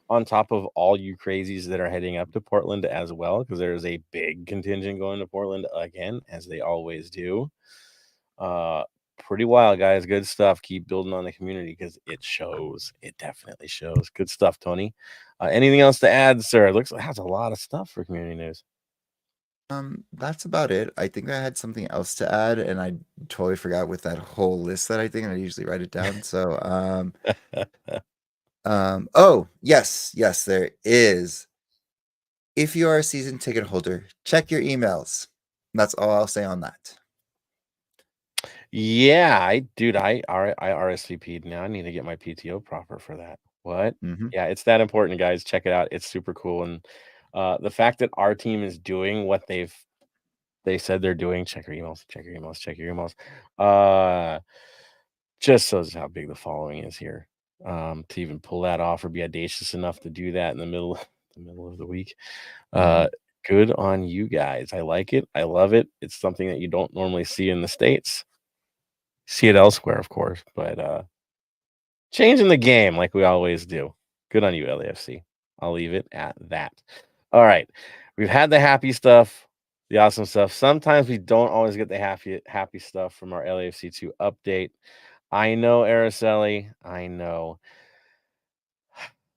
On top of all you crazies that are heading up to Portland as well, because there's a big contingent going to Portland again, as they always do. Pretty wild, guys. Good stuff. Keep building on the community because it shows. It definitely shows. Good stuff, Tony. Anything else to add, sir? It looks like that's a lot of stuff for community news. That's about it. I think I had something else to add, and I totally forgot with that whole list that I think, and I usually write it down. So, oh, yes, there is. If you are a season ticket holder, check your emails. That's all I'll say on that. Yeah, I RSVP'd now. I need to get my PTO proper for that. What? Mm-hmm. Yeah, it's that important, guys. Check it out. It's super cool. And the fact that our team is doing what they said they're doing, check your emails. Just shows how big the following is here. To even pull that off or be audacious enough to do that in the middle of the week. Good on you guys. I like it. I love it. It's something that you don't normally see in the States. See it elsewhere, of course, but changing the game like we always do. Good on you, LAFC. I'll leave it at that. All right. We've had the happy stuff, the awesome stuff. Sometimes we don't always get the happy stuff from our LAFC2 update. I know, Araceli. I know.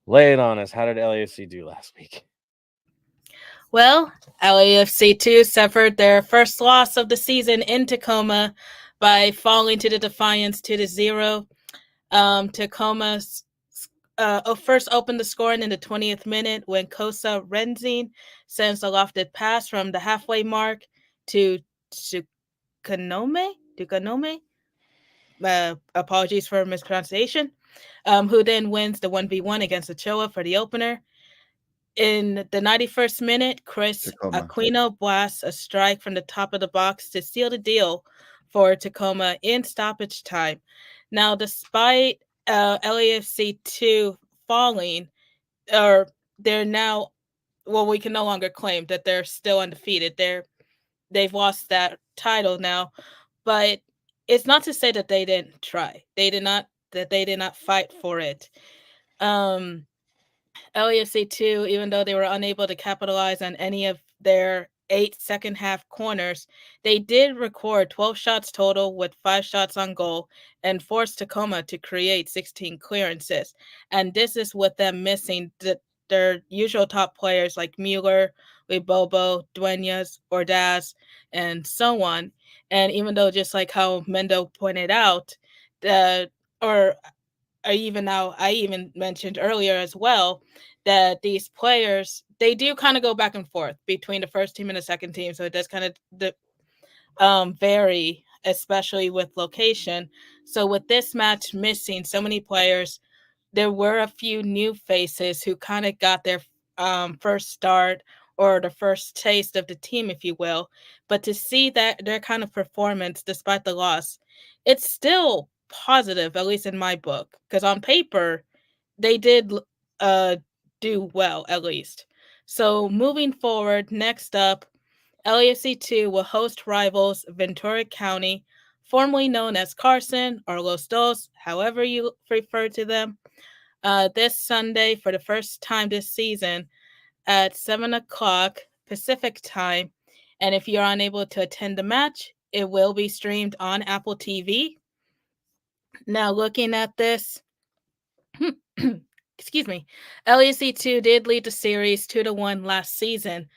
Lay it on us. How did LAFC do last week? Well, LAFC2 suffered their first loss of the season in Tacoma by falling to the Defiance 2-0. Tacoma first opened the scoring in the 20th minute when Kosa Renzin sends a lofted pass from the halfway mark to Dukanome. Apologies for mispronunciation. Who then wins the 1v1 against Ochoa for the opener. In the 91st minute, Chris Aquino blasts a strike from the top of the box to seal the deal for Tacoma in stoppage time. Now, despite LAFC2 falling, they're now, well, we can no longer claim that they're still undefeated. They've lost that title now, but it's not to say that they didn't try. They did not fight for it. LAFC2, even though they were unable to capitalize on any of their 8 second-half corners, they did record 12 shots total with 5 shots on goal and forced Tacoma to create 16 clearances. And this is with them missing their usual top players like Mueller, Bobo, Duenas, Ordaz, and so on. And even though, just like how Mendo pointed out, I even mentioned earlier as well that these players, they do kind of go back and forth between the first team and the second team. So it does kind of vary, especially with location. So with this match missing so many players, there were a few new faces who kind of got their first start or the first taste of the team, if you will. But to see that their kind of performance, despite the loss, it's still positive, at least in my book, because on paper they did do well, at least. So moving forward, next up, LAFC 2 will host rivals Ventura County, formerly known as Carson or Los Dos, however you refer to them, this Sunday for the first time this season at 7 o'clock Pacific time. And if you're unable to attend the match, it will be streamed on Apple TV. Now, looking at this, excuse me, LAC 2 did lead the series 2-1 last season.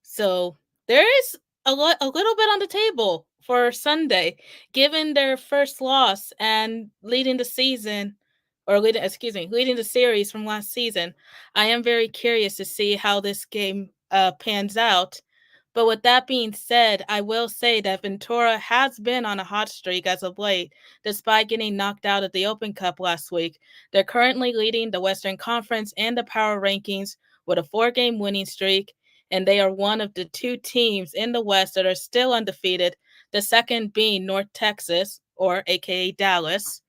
So there is a little bit on the table for Sunday, given their first loss and leading the season, or leading the series from last season. I am very curious to see how this game pans out. But with that being said, I will say that Ventura has been on a hot streak as of late, despite getting knocked out of the Open Cup last week. They're currently leading the Western Conference and the power rankings with a 4-game winning streak, and they are one of the 2 teams in the West that are still undefeated, the second being North Texas, or aka Dallas.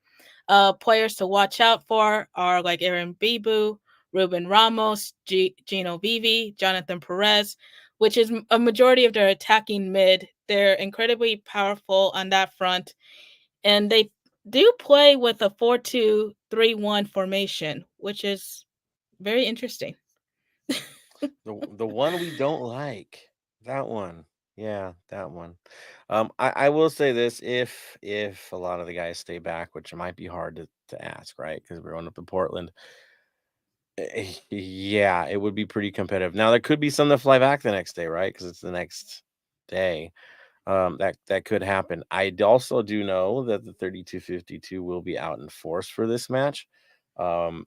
Players to watch out for are like Aaron Bibu, Ruben Ramos, Gino Vivi, Jonathan Perez, which is a majority of their attacking mid. They're incredibly powerful on that front, and they do play with a 4-2-3-1 formation, which is very interesting. The one we don't like. That one. Yeah, that one. I will say this, if a lot of the guys stay back, which might be hard to ask, right? Because we're going up to Portland. Yeah, it would be pretty competitive. Now there could be some that fly back the next day, right? Because it's the next day. That could happen. I also do know that the 3252 will be out in force for this match.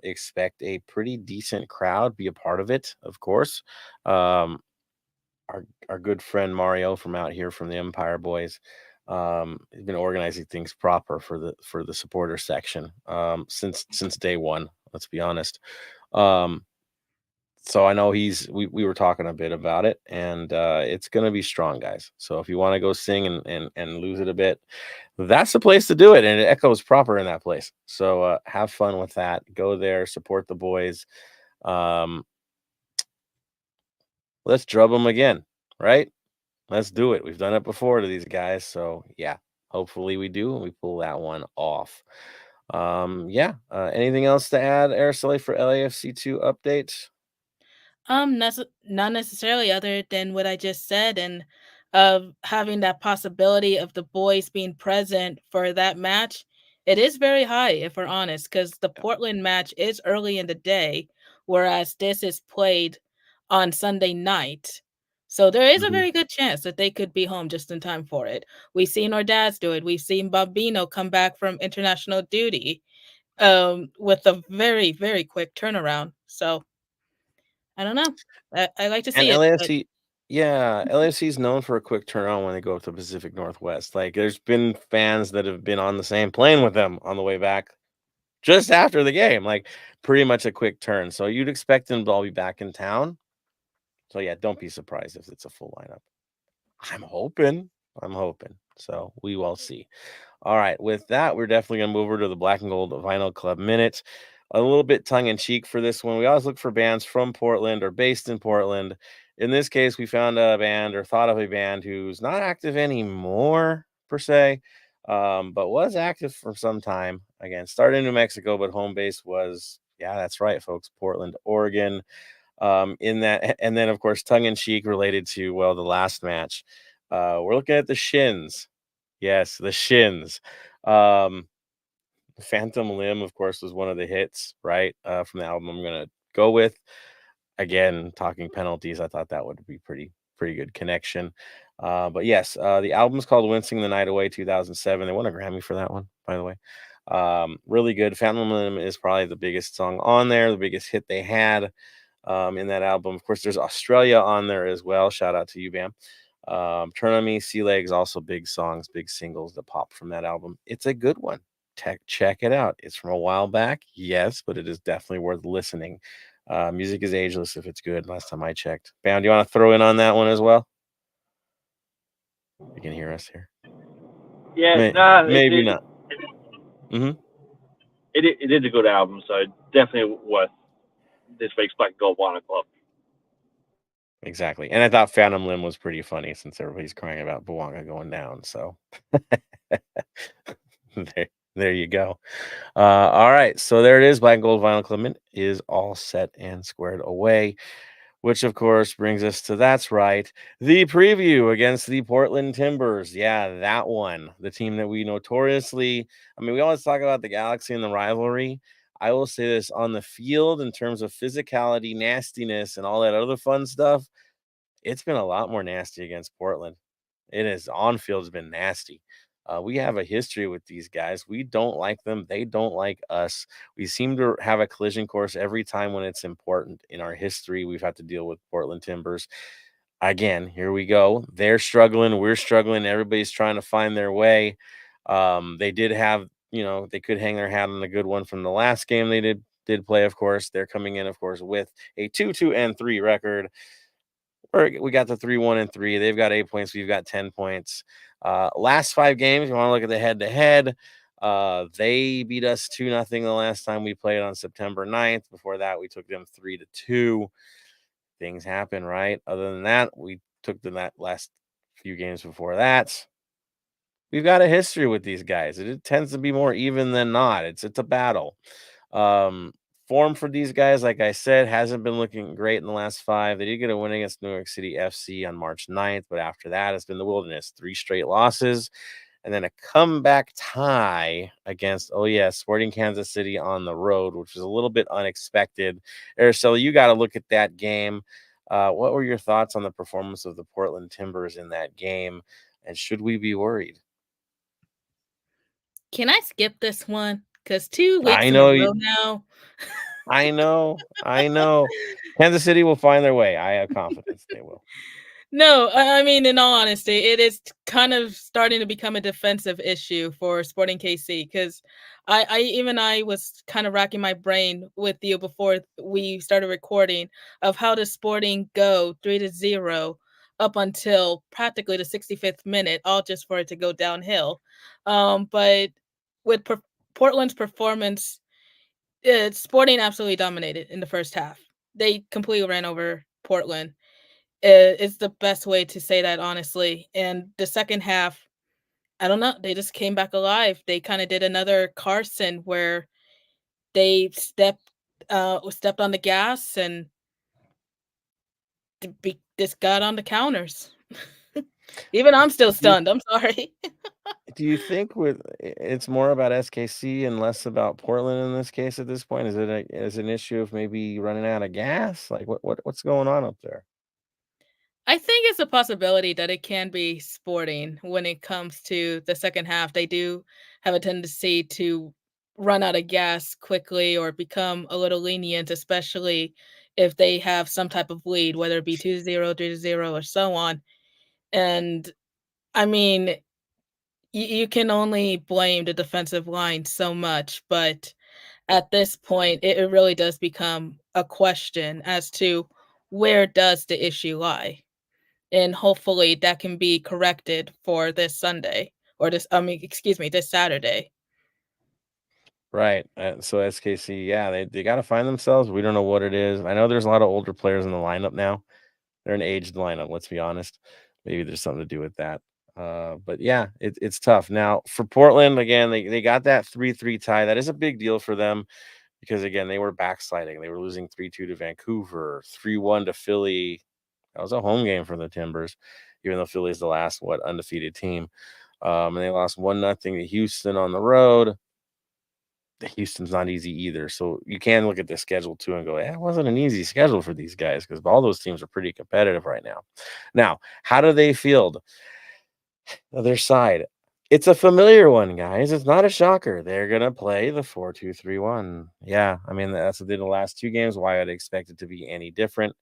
Expect a pretty decent crowd, be a part of it, of course. Our good friend Mario from out here from the Empire Boys has been organizing things proper for the supporter section since day one. Let's be honest. So I know we were talking a bit about it, and it's gonna be strong, guys. So if you want to go sing and lose it a bit, that's the place to do it, and it echoes proper in that place. So have fun with that. Go there, support the boys. Um, let's drub them again, right? Let's do it. We've done it before to these guys, so yeah. Hopefully we do, and we pull that one off. Yeah. Anything else to add, Araceli, for LAFC2 updates? Not necessarily, other than what I just said, and of having that possibility of the boys being present for that match. It is very high, if we're honest, because the Portland match is early in the day, whereas this is played on Sunday night. So there is a very good chance that they could be home just in time for it. We've seen our dads do it. We've seen Bambino come back from international duty with a very, very quick turnaround. So I don't know. I like to And see it, but LAFC, yeah, LAFC is known for a quick turnaround when they go up to the Pacific Northwest. Like, there's been fans that have been on the same plane with them on the way back just after the game. Like, pretty much a quick turn. So you'd expect them to all be back in town. So yeah, don't be surprised if it's a full lineup. I'm hoping. So we will see. All right. With that, we're definitely going to move over to the Black and Gold Vinyl Club Minute. A little bit tongue in cheek for this one. We always look for bands from Portland or based in Portland. In this case, we found a band or thought of a band who's not active anymore, per se, but was active for some time. Again, started in New Mexico, but home base was, yeah, that's right, folks, Portland, Oregon. In that, and then, of course, tongue in cheek related to, well, the last match. We're looking at the Shins. Yes, the Shins. Phantom Limb, of course, was one of the hits, right? From the album I'm gonna go with. Again, talking penalties, I thought that would be pretty good connection. But yes, the album's called Wincing the Night Away 2007. They won a Grammy for that one, by the way. Really good. Phantom Limb is probably the biggest song on there, the biggest hit they had in that album. Of course, there's Australia on there as well. Shout out to you, Bam. Turn on Me, Sea Legs, also big songs, big singles that pop from that album. It's a good one. Check it out. It's from a while back, yes, but it is definitely worth listening. Music is ageless if it's good. Last time I checked. Bam, do you want to throw in on that one as well? You can hear us here. Yeah, Maybe not. Mm-hmm. it is a good album, so definitely worth this week's Black and Gold Vinyl Club. Exactly. And I thought Phantom Limb was pretty funny since everybody's crying about Bawanga going down. So there you go. All right. So there it is. Black and Gold Vinyl Club is all set and squared away, which of course brings us to, that's right, the preview against the Portland Timbers. Yeah, that one. The team that we notoriously, I mean, we always talk about the Galaxy and the rivalry. I will say this, on the field, in terms of physicality, nastiness, and all that other fun stuff, it's been a lot more nasty against Portland. It is on field has been nasty. We have a history with these guys. We don't like them. They don't like us. We seem to have a collision course every time when it's important in our history. We've had to deal with Portland Timbers. Again, here we go. They're struggling. We're struggling. Everybody's trying to find their way. They did have, they could hang their hat on a good one from the last game they did play, of course. They're coming in, of course, with a 2-2-3 record. We got the 3-1-3. They've got 8 points. We've got 10 points. Last 5 games, you want to look at the head-to-head. They beat us 2-0 the last time we played on September 9th. Before that, we took them 3-2. Things happen, right? Other than that, we took them that last few games before that. We've got a history with these guys. It tends to be more even than not. It's a battle. Form for these guys, like I said, hasn't been looking great in the last 5. They did get a win against New York City FC on March 9th, but after that, it's been the wilderness. 3 straight losses, and then a comeback tie against, Sporting Kansas City on the road, which was a little bit unexpected. Araceli, you got to look at that game. What were your thoughts on the performance of the Portland Timbers in that game, and should we be worried? Can I skip this one? Because 2 weeks I in a know row now. I know. Kansas City will find their way. I have confidence they will. No, I mean, in all honesty, it is kind of starting to become a defensive issue for Sporting KC, because I was kind of racking my brain with you before we started recording of how does Sporting go 3-0 up until practically the 65th minute, all just for it to go downhill. But with Portland's performance, Sporting absolutely dominated in the first half. They completely ran over Portland. It's the best way to say that, honestly. And the second half, I don't know, they just came back alive. They kind of did another Carson where they stepped on the gas and just got on the counters. Even I'm still stunned. I'm sorry. Do you think it's more about SKC and less about Portland in this case at this point? Is it an issue of maybe running out of gas? Like what's going on up there? I think it's a possibility that it can be Sporting when it comes to the second half. They do have a tendency to run out of gas quickly or become a little lenient, especially if they have some type of lead, whether it be 2-0, 3-0, or so on. And I mean, you can only blame the defensive line so much, but at this point, it really does become a question as to where does the issue lie? And hopefully that can be corrected for this Sunday or this Saturday. Right. So SKC, yeah, they got to find themselves. We don't know what it is. I know there's a lot of older players in the lineup now. They're an aged lineup, let's be honest. Maybe there's something to do with that. But yeah, it's tough. Now for Portland, again, they got that 3-3 tie. That is a big deal for them because again, they were backsliding. They were losing 3-2 to Vancouver, 3-1 to Philly. That was a home game for the Timbers, even though Philly's the last undefeated team. And they lost 1-0 to Houston on the road. Houston's not easy either. So you can look at the schedule too and go, it wasn't an easy schedule for these guys because all those teams are pretty competitive right now. Now, how do they field? Other side. It's a familiar one, guys. It's not a shocker. They're going to play the 4-2-3-1. Yeah, I mean, that's what they did the last 2 games. Why I'd expect it to be any different.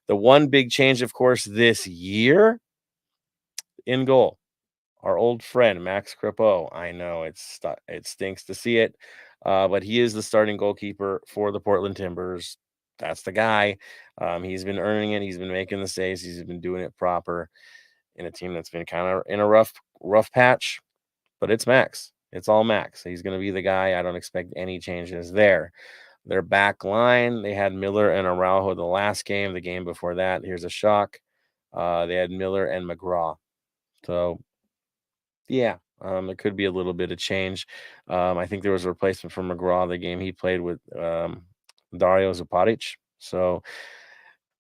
The one big change, of course, this year in goal. Our old friend, Max Crepeau. I know it stinks to see it, but he is the starting goalkeeper for the Portland Timbers. That's the guy. He's been earning it. He's been making the saves. He's been doing it proper in a team that's been kind of in a rough patch, but it's Max. It's all Max. He's going to be the guy. I don't expect any changes there. Their back line, they had Miller and Araujo the last game. The game before that, here's a shock. They had Miller and McGraw. So, yeah, there could be a little bit of change. I think there was a replacement for McGraw the game he played with Dario Zaparic. So,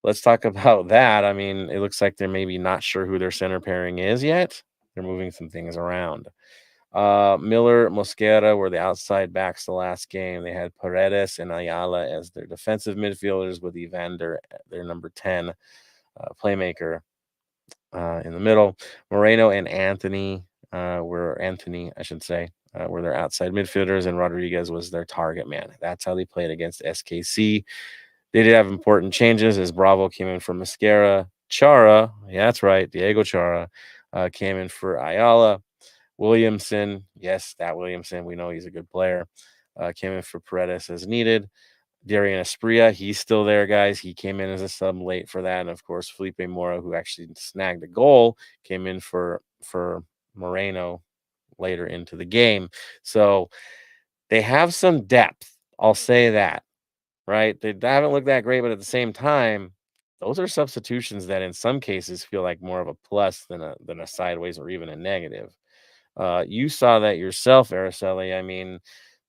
let's talk about that. I mean, it looks like they're maybe not sure who their center pairing is yet. They're moving some things around. Miller, Mosquera were the outside backs the last game. They had Paredes and Ayala as their defensive midfielders with Evander, their number 10 playmaker in the middle. Moreno and Anthony were their outside midfielders, and Rodriguez was their target man. That's how they played against SKC. They did have important changes as Bravo came in for Mosquera. Chara, yeah, that's right, Diego Chara came in for Ayala. Williamson, yes, that Williamson, we know he's a good player. Came in for Paredes as needed. Darian Espria, he's still there, guys. He came in as a sub late for that. And of course, Felipe Mora, who actually snagged a goal, came in for Moreno later into the game. So they have some depth. I'll say that, right? They haven't looked that great, but at the same time, those are substitutions that in some cases feel like more of a plus than a sideways or even a negative. You saw that yourself, Araceli. I mean,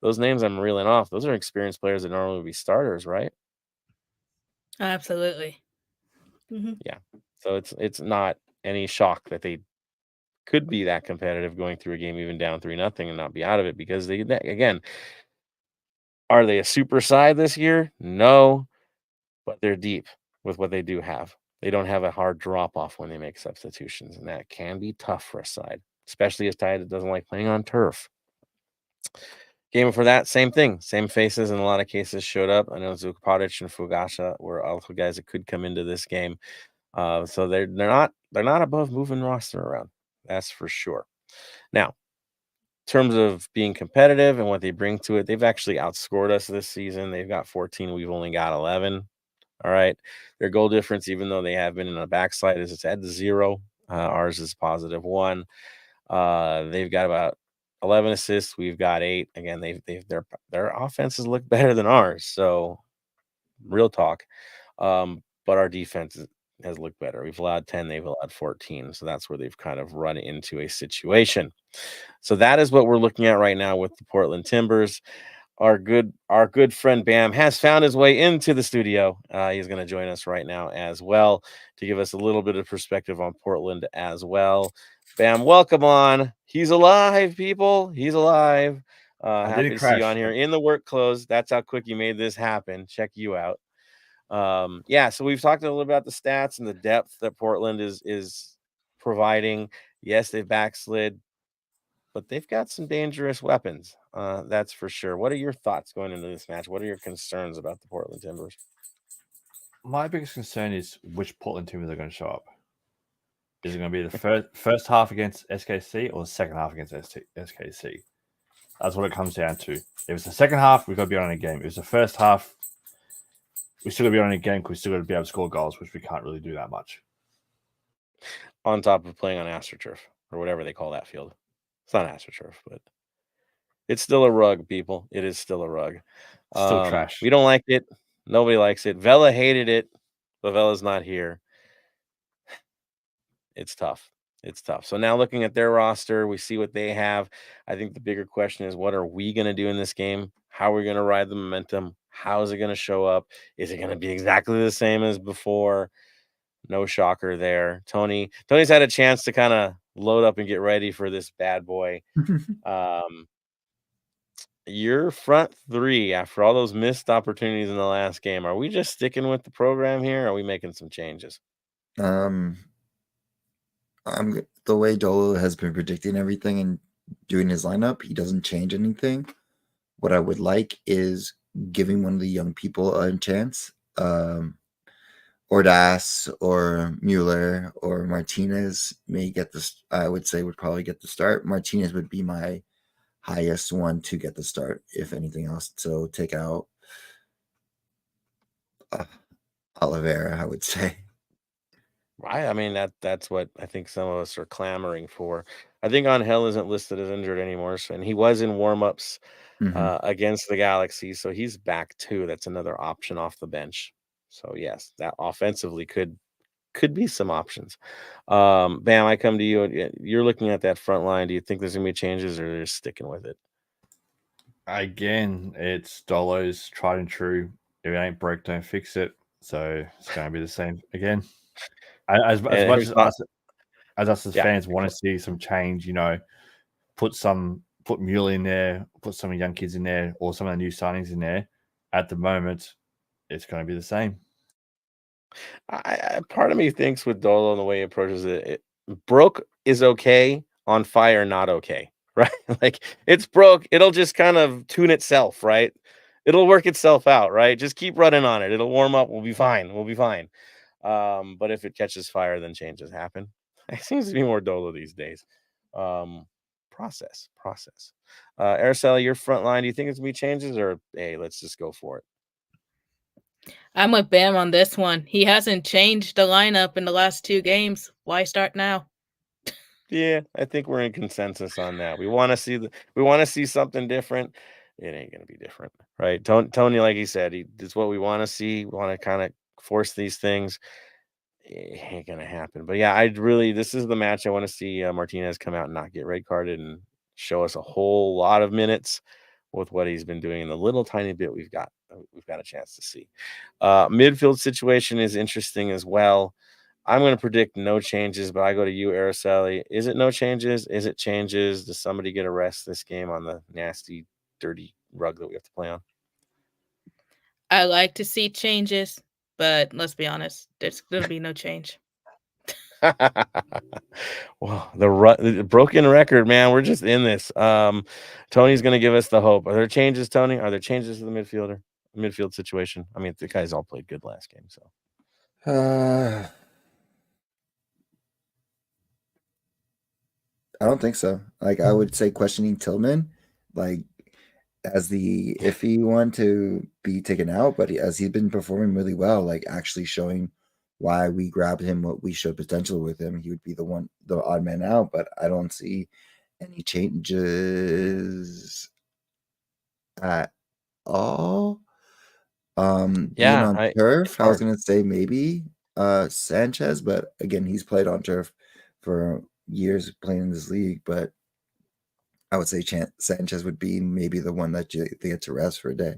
those names I'm reeling off, those are experienced players that normally would be starters, right? Absolutely. Yeah. So it's not any shock that they could be that competitive going through a game even down 3-0 and not be out of it, because again, are they a super side this year? No, but they're deep with what they do have. They don't have a hard drop off when they make substitutions, and that can be tough for a side, especially a side that doesn't like playing on turf. Game for that, same thing, same faces in a lot of cases showed up. I know Zukparic and Fugasha were also guys that could come into this game, so they're not above moving roster around. That's for sure. Now, in terms of being competitive and what they bring to it, they've actually outscored us this season. They've got 14, we've only got 11. All right, their goal difference, even though they have been in a backslide, is it's at 0. Ours is positive 1. They've got about 11 assists. We've got 8. Again, their offenses look better than ours. So, real talk. But our defense has looked better. We've allowed 10. They've allowed 14. So that's where they've kind of run into a situation. So that is what we're looking at right now with the Portland Timbers. Our good friend Bam has found his way into the studio. He's going to join us right now as well to give us a little bit of perspective on Portland as well. Bam, welcome on. He's alive, people. He's alive. Happy to see you on here in the work clothes. That's how quick you made this happen. Check you out. So we've talked a little about the stats and the depth that Portland is providing. Yes, they've backslid, but they've got some dangerous weapons. That's for sure. What are your thoughts going into this match? What are your concerns about the Portland Timbers? My biggest concern is which Portland Timbers are going to show up. Is it going to be the first half against SKC or the second half against SKC? That's what it comes down to. If it's the second half, we've got to be on a game. If it's the first half, we still got to be on a game because we still got to be able to score goals, which we can't really do that much. On top of playing on AstroTurf or whatever they call that field. It's not AstroTurf, but it's still a rug, people. It is still a rug. Still trash. We don't like it. Nobody likes it. Vela hated it, but Vela's not here. It's tough. It's tough. So now looking at their roster, we see what they have. I think the bigger question is, what are we going to do in this game? How are we going to ride the momentum? How is it going to show up? Is it going to be exactly the same as before? No shocker there. Tony's had a chance to kind of load up and get ready for this bad boy. Your front three, after all those missed opportunities in the last game, are we just sticking with the program here? Or are we making some changes? The way Dolo has been predicting everything and doing his lineup, he doesn't change anything. What I would like is giving one of the young people a chance. Ordaz or Mueller or Martinez may get this. I would say would probably get the start. Martinez would be my highest one to get the start, if anything else. So take out Oliveira, I would say. I mean that's what I think some of us are clamoring for. I think Angel isn't listed as injured anymore, and he was in warmups against the Galaxy, so he's back too. That's another option off the bench. So yes, that offensively could be some options. Bam, I come to you. You're looking at that front line. Do you think there's gonna be changes, or they're just sticking with it? Again, it's Dolo's tried and true. If it ain't broke, don't fix it. So it's going to be the same again. As much Here's as us as yeah, fans want to see some change, put Mule in there, put some young kids in there, or some of the new signings in there. At the moment, it's going to be the same. part of me thinks with Dolo and the way he approaches it, broke is okay, on fire not okay, right? Like it's broke, it'll just kind of tune itself, right? It'll work itself out, right? Just keep running on it. It'll warm up. We'll be fine. We'll be fine. But if it catches fire, then changes happen. It seems to be more Dolo these days. Process. Araceli, your front line, do you think it's gonna be changes, or hey, let's just go for it? I'm with Bam on this one. He hasn't changed the lineup in the last 2 games. Why start now? Yeah, I think we're in consensus on that. We want to see something different. It ain't gonna be different, right? Tony, like he said, it's what we want to see. We want to kind of force these things. It ain't gonna happen. But yeah, this is the match I want to see Martinez come out and not get red carded and show us a whole lot of minutes with what he's been doing in the little tiny bit we've got a chance to see. Midfield situation is interesting as well. I'm going to predict no changes, but I go to you, Araceli. Is it no changes? Is it changes? Does somebody get a rest this game on the nasty, dirty rug that we have to play on? I like to see changes, but let's be honest, there's going to be no change. Well, the broken record, man. We're just in this. Tony's going to give us the hope. Are there changes, Tony? Are there changes to the midfield situation? I mean, the guys all played good last game, so. I don't think so. Like I would say questioning Tillman, like as the iffy one to be taken out, but as he's been performing really well, like actually showing why we grabbed him, what we showed potential with him, he would be the odd man out. But I don't see any changes at all. Being on turf, I was gonna say maybe Sanchez, but again, he's played on turf for years playing in this league, but I would say Sanchez would be maybe the one that they get to rest for a day.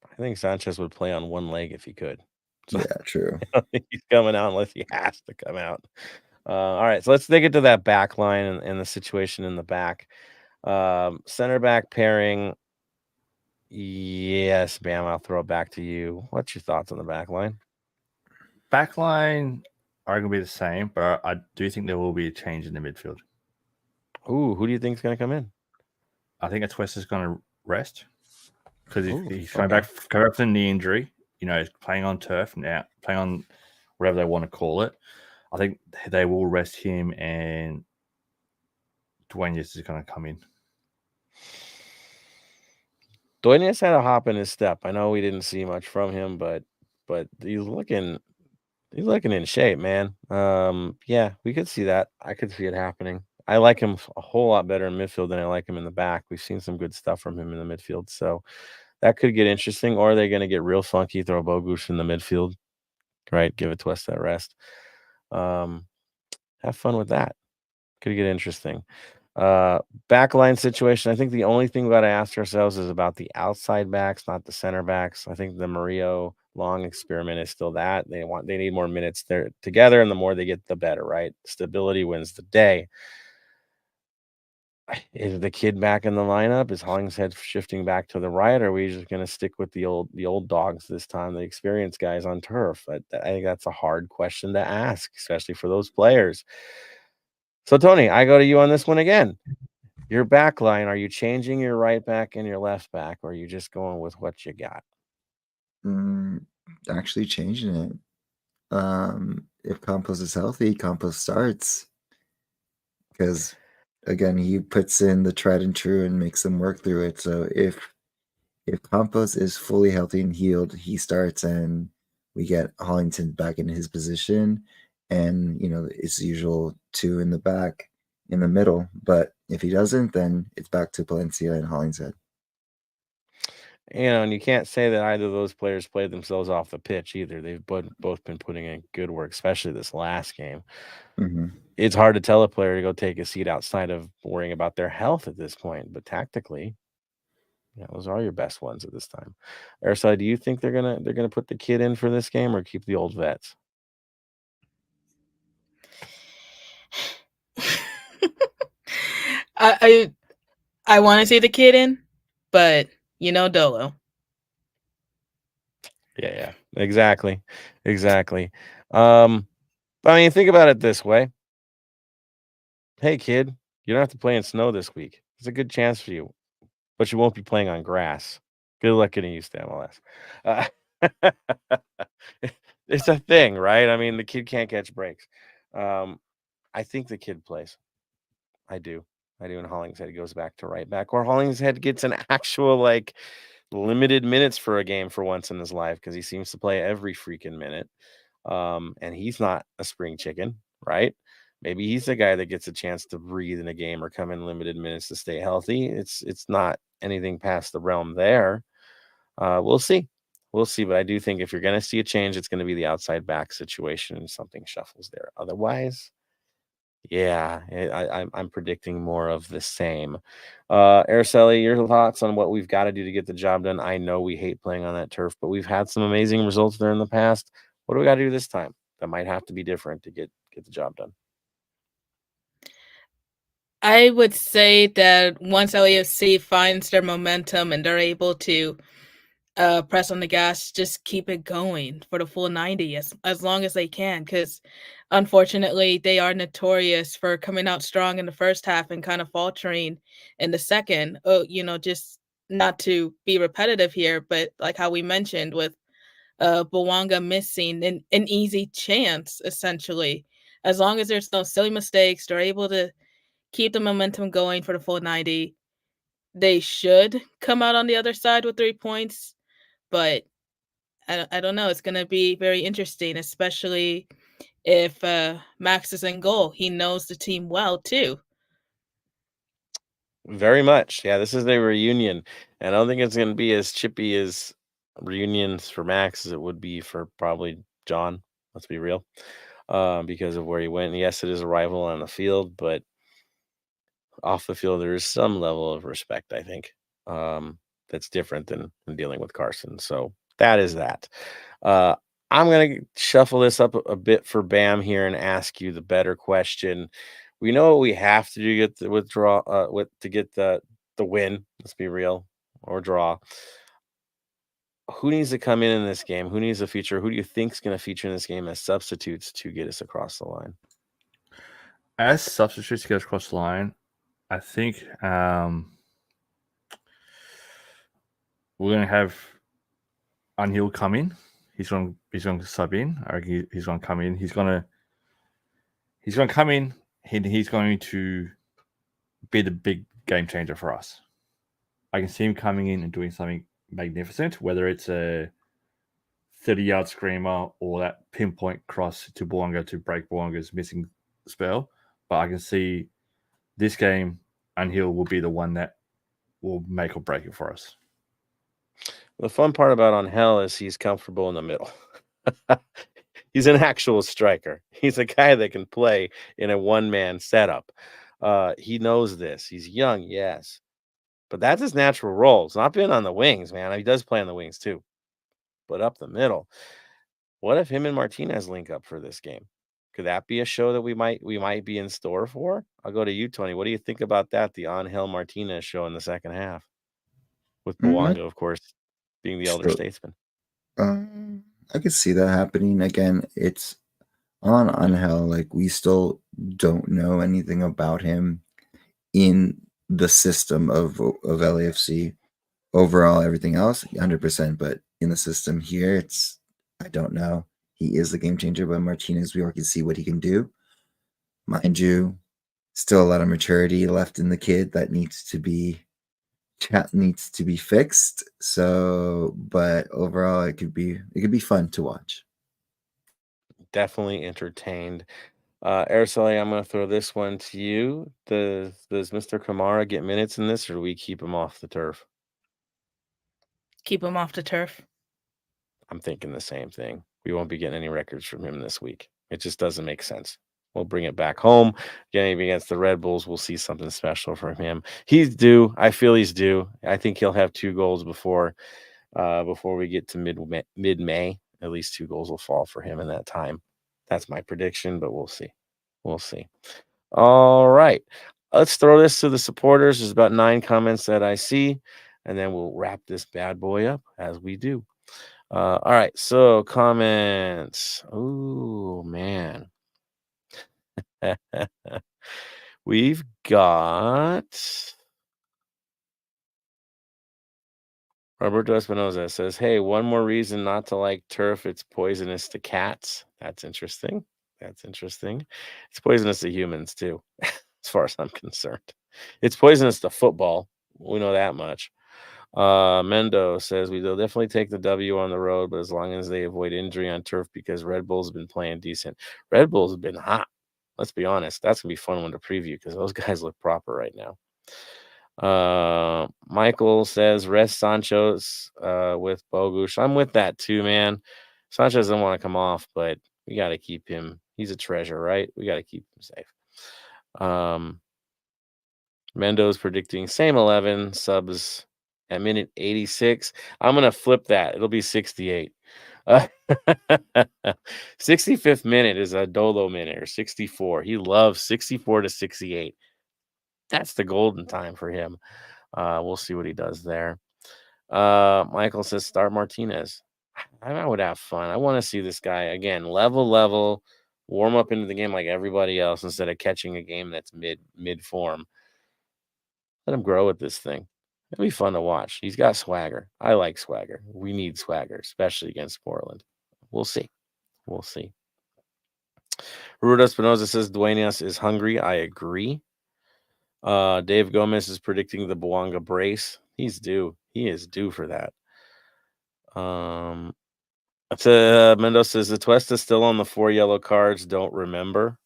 I think Sanchez would play on one leg if he could. So, yeah, true. I don't think he's coming out unless he has to come out. All right, so let's dig into that back line and the situation in the back. Center back pairing. Yes, Bam, I'll throw it back to you. What's your thoughts on the back line? Back line are going to be the same, but I do think there will be a change in the midfield. Ooh, who do you think is going to come in? I think Atuesta's going to rest because he's coming back from the knee injury. He's playing on turf now, playing on whatever they want to call it. I think they will rest him, and Duenas is going to come in. Duenas had a hop in his step. I know we didn't see much from him, but he's looking in shape, man. Yeah, we could see that. I could see it happening. I like him a whole lot better in midfield than I like him in the back. We've seen some good stuff from him in the midfield, so that could get interesting. Or are they going to get real funky, throw Bogusz in the midfield, right? Give it to us that rest. Have fun with that. Could get interesting. Backline situation. I think the only thing we got to ask ourselves is about the outside backs, not the center backs. I think the Murillo Long experiment is still that they need more minutes there together, and the more they get, the better, right? Stability wins the day. Is the kid back in the lineup? Is Hollingshead shifting back to the right? Or are we just going to stick with the old dogs this time, the experienced guys on turf? I think that's a hard question to ask, especially for those players. So, Tony, I go to you on this one again. Your back line, are you changing your right back and your left back, or are you just going with what you got? Actually changing it. If Campos is healthy, Campos starts. Because, again, he puts in the tried and true and makes them work through it. So if Campos is fully healthy and healed, he starts and we get Hollington back in his position. and it's the usual 2 in the back, in the middle. But if he doesn't, then it's back to Palencia and Hollingshead. And you can't say that either of those players played themselves off the pitch either. They've both been putting in good work, especially this last game. Mm-hmm. It's hard to tell a player to go take a seat outside of worrying about their health at this point. But tactically, those are your best ones at this time. Ursula, do you think they're gonna put the kid in for this game or keep the old vets? I want to see the kid in, but Dolo. Yeah, exactly. I mean, think about it this way. Hey, kid, you don't have to play in snow this week. It's a good chance for you, but you won't be playing on grass. Good luck getting used to MLS. It's a thing, right? I mean, the kid can't catch breaks. I think the kid plays. I do. And Hollingshead goes back to right back, or Hollingshead gets an actual limited minutes for a game for once in his life because he seems to play every freaking minute. And he's not a spring chicken, right? Maybe he's the guy that gets a chance to breathe in a game or come in limited minutes to stay healthy. It's not anything past the realm there. We'll see. But I do think if you're going to see a change, it's going to be the outside back situation and something shuffles there. Otherwise, yeah, I'm predicting more of the same. Araceli, your thoughts on what we've got to do to get the job done? I know we hate playing on that turf, but we've had some amazing results there in the past. What do we got to do this time? That might have to be different to get the job done. I would say that once LAFC finds their momentum and they're able to press on the gas, just keep it going for the full 90 as long as they can, because unfortunately they are notorious for coming out strong in the first half and kind of faltering in the second. Just not to be repetitive here, but like how we mentioned with Bouanga missing an easy chance, essentially. As long as there's no silly mistakes, they're able to keep the momentum going for the full 90. They should come out on the other side with 3 points, but I don't know. It's going to be very interesting, especially if Max is in goal. He knows the team well, too. Very much. Yeah, this is a reunion. And I don't think it's going to be as chippy as reunions for Max as it would be for probably John. Let's be real. Because of where he went. And yes, it is a rival on the field, but off the field, there is some level of respect, I think, that's different than dealing with Carson. So that is that. I'm going to shuffle this up a bit for Bam here and ask you the better question. We know what we have to do to get the withdraw, to get the win. Let's be real, or draw. Who needs to come in this game? Who needs to feature? Who do you think is going to feature in this game as substitutes to get us across the line? As substitutes to get us across the line, I think we're going to have Anhil come in. He's going to sub in. He's going to come in. He's going to come in. He's going to be the big game changer for us. I can see him coming in and doing something magnificent, whether it's a 30-yard screamer or that pinpoint cross to Bouanga to break Bouanga's missing spell. But I can see this game, Anhil will be the one that will make or break it for us. The fun part about Angel is he's comfortable in the middle. He's an actual striker. He's a guy that can play in a one-man setup. He knows this. He's young, yes. But that's his natural role. It's not being on the wings, man. He does play on the wings too. But up the middle. What if him and Martinez link up for this game? Could that be a show that we might be in store for? I'll go to you, Tony. What do you think about that? The Angel Martinez show in the second half. With Bouanga, of course, being the elder statesman. I could see that happening. Again, it's on Angel. Like, we still don't know anything about him in the system of LAFC. Overall, everything else, 100%. But in the system here, I don't know. He is the game changer, but Martinez, we already see what he can do. Mind you, still a lot of maturity left in the kid that needs to be fixed. So, but overall, it could be fun to watch. definitely entertained. Araceli, I'm going to throw this one to you. Does Mr. Kamara get minutes in this, or do we keep him off the turf? Keep him off the turf. I'm thinking the same thing. We won't be getting any records from him this week. It just doesn't make sense. We'll bring it back home. Getting against the Red Bulls, we'll see something special from him. He's due. I feel he's due. I think he'll have 2 goals before we get to mid-May. At least 2 goals will fall for him in that time. That's my prediction, but we'll see. We'll see. All right. Let's throw this to the supporters. There's about 9 comments that I see, and then we'll wrap this bad boy up as we do. All right. So comments. Oh, man. We've got Roberto Espinoza says, hey, one more reason not to like turf. It's poisonous to cats. That's interesting. It's poisonous to humans, too, as far as I'm concerned. It's poisonous to football. We know that much. Mendo says, we'll definitely take the W on the road, but as long as they avoid injury on turf, because Red Bulls have been playing decent. Red Bulls have been hot. Let's be honest. That's going to be a fun one to preview because those guys look proper right now. Michael says, rest Sancho's with Bogusz. I'm with that too, man. Sancho doesn't want to come off, but we got to keep him. He's a treasure, right? We got to keep him safe. Mendo's predicting same 11 subs at minute 86. I'm going to flip that. It'll be 68. 65th minute is a Dolo minute, or 64. He loves 64 to 68. That's the golden time for him. We'll see what he does there. Michael says start Martinez. I would have fun. I want to see this guy again, level, warm up into the game like everybody else instead of catching a game that's mid form. Let him grow with this thing. It'll be fun to watch. He's got swagger. I like swagger. We need swagger, especially against Portland. We'll see. Rudo Espinoza says Duenas is hungry. I agree. Dave Gomez is predicting the Bouanga brace. He's due. He is due for that. Mendoza says the Tuesta is still on the 4 yellow cards. Don't remember.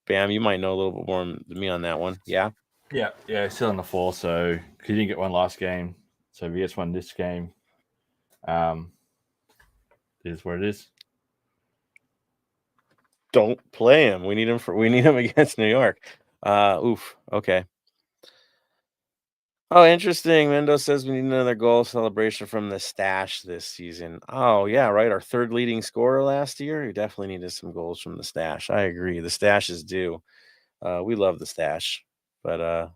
Bam, you might know a little bit more than me on that one. Yeah. Yeah, still on the 4. So he didn't get one last game, so if he gets one this game, is what it is. Don't play him. We need him against New York. Oof. Okay. Oh, interesting. Mendoza says we need another goal celebration from the stash this season. Oh, yeah, right. Our 3rd leading scorer last year. We definitely needed some goals from the stash. I agree. The stash is due. We love the stash, but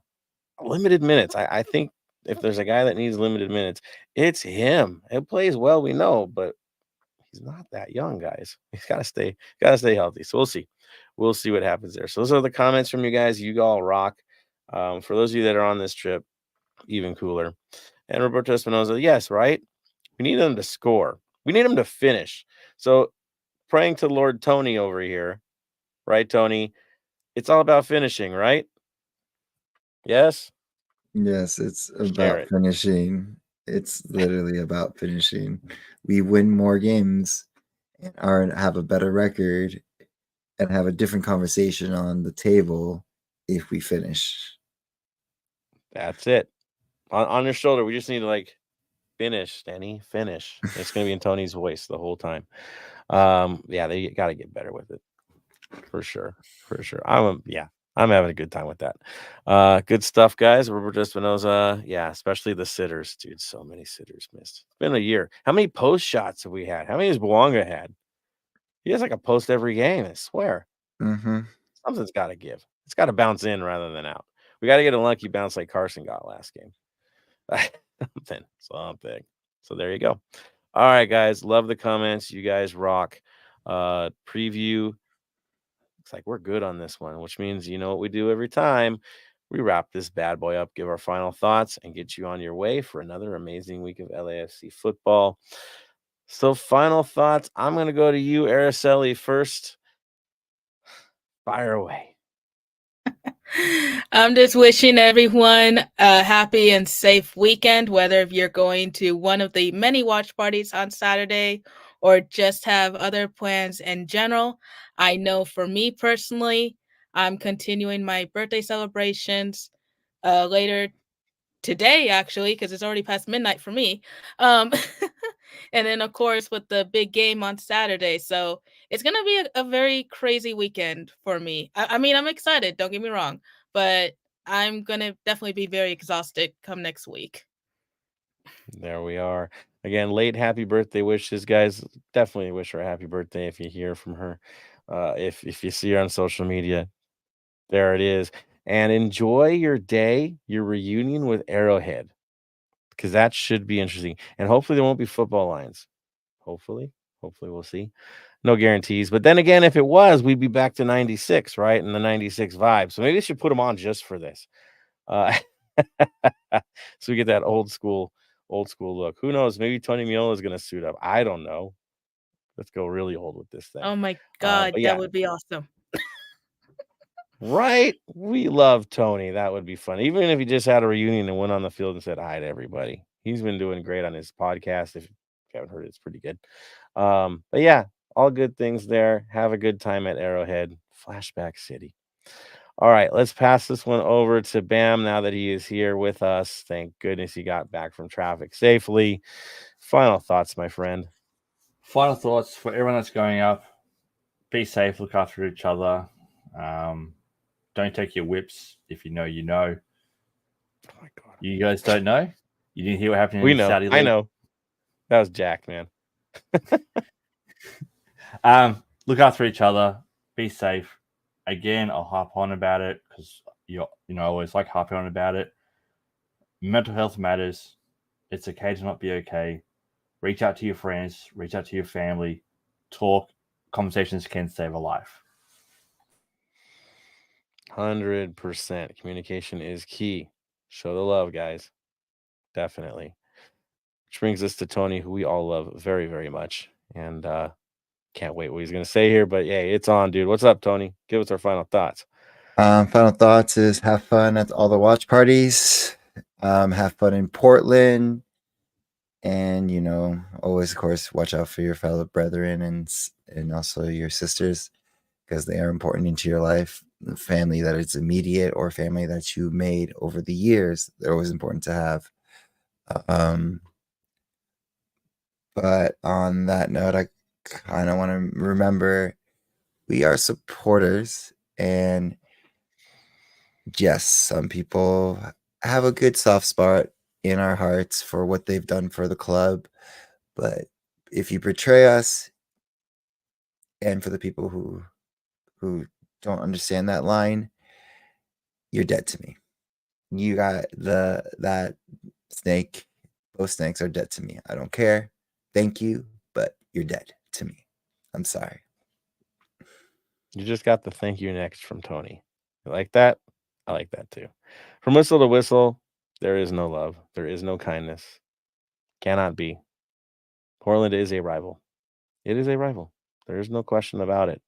limited minutes. I think if there's a guy that needs limited minutes, it's him. It plays well, we know, but he's not that young, guys. He's got to stay healthy. So we'll see what happens there. So those are the comments from you guys. You all rock. For those of you that are on this trip, even cooler. And Roberto Espinoza, yes, right? We need them to score. We need them to finish. So praying to Lord Tony over here, right, Tony? It's all about finishing, right? Yes? Yes, it's about finishing. It's literally about finishing. We win more games and have a better record and have a different conversation on the table if we finish. That's it. On your shoulder, we just need to finish, Danny. Finish. It's gonna be in Tony's voice the whole time. Yeah, they gotta get better with it. For sure. I'm having a good time with that. Good stuff, guys. Roberto Espinoza. Yeah, especially the sitters, dude. So many sitters missed. It's been a year. How many post shots have we had? How many has Bouanga had? He has a post every game, I swear. Mm-hmm. Something's got to give. It's got to bounce in rather than out. We got to get a lucky bounce like Carson got last game. Something. So there you go. All right, guys. Love the comments. You guys rock. Preview. Looks like we're good on this one, which means you know what we do every time. We wrap this bad boy up, give our final thoughts, and get you on your way for another amazing week of LAFC football. So final thoughts. I'm going to go to you, Araceli, first. Fire away. I'm just wishing everyone a happy and safe weekend, whether if you're going to one of the many watch parties on Saturday or just have other plans in general. I know for me personally, I'm continuing my birthday celebrations later today, actually, because it's already past midnight for me. And then, of course, with the big game on Saturday. So it's going to be a very crazy weekend for me. I mean, I'm excited, don't get me wrong, but I'm going to definitely be very exhausted come next week. There we are. Again, late happy birthday wishes, guys. Definitely wish her a happy birthday if you hear from her. If you see her on social media, there it is. And enjoy your day, your reunion with Arrowhead, because that should be interesting. And hopefully there won't be football lines. Hopefully we'll see. No guarantees. But then again, if it was, we'd be back to 96, right? And the 96 vibe. So maybe they should put them on just for this. So we get that old school look. Who knows? Maybe Tony Miola is going to suit up. I don't know. Let's go really old with this thing. Oh my God, But yeah, that would be awesome. right? We love Tony. That would be fun. Even if he just had a reunion and went on the field and said hi to everybody. He's been doing great on his podcast. If you haven't heard it, it's pretty good. But yeah, all good things there. Have a good time at Arrowhead. Flashback City. All right, let's pass this one over to Bam now that he is here with us. Thank goodness he got back from traffic safely. Final thoughts, my friend. Final thoughts for everyone that's going up. Be safe, look after each other. Don't take your whips if you know you know. Oh my God. You guys don't know? You didn't hear what happened We in know. Saudi League? I know. That was Jack, man. Look after each other. Be safe. Again, I'll harp on about it because I always like harping on about it. Mental health matters. It's okay to not be okay. Reach out to your friends. Reach out to your family. Talk. Conversations can save a life. 100%. Communication is key. Show the love, guys. Definitely. Which brings us to Tony, who we all love very, very much. And can't wait what he's going to say here. But yeah, it's on, dude. What's up, Tony? Give us our final thoughts. Final thoughts is have fun at all the watch parties. Have fun in Portland. And, always, of course, watch out for your fellow brethren and also your sisters because they are important into your life. The family that is immediate or family that you made over the years, they're always important to have. But on that note, I kind of want to remember we are supporters. And yes, some people have a good soft spot in our hearts for what they've done for the club. But if you betray us, and for the people who don't understand that line, you're dead to me. You got that snake. Those snakes are dead to me. I don't care. Thank you, but you're dead to me. I'm sorry. You just got the thank you next from Tony. You like that? I like that too. From whistle to whistle, there is no love. There is no kindness. Cannot be. Portland is a rival. It is a rival. There is no question about it.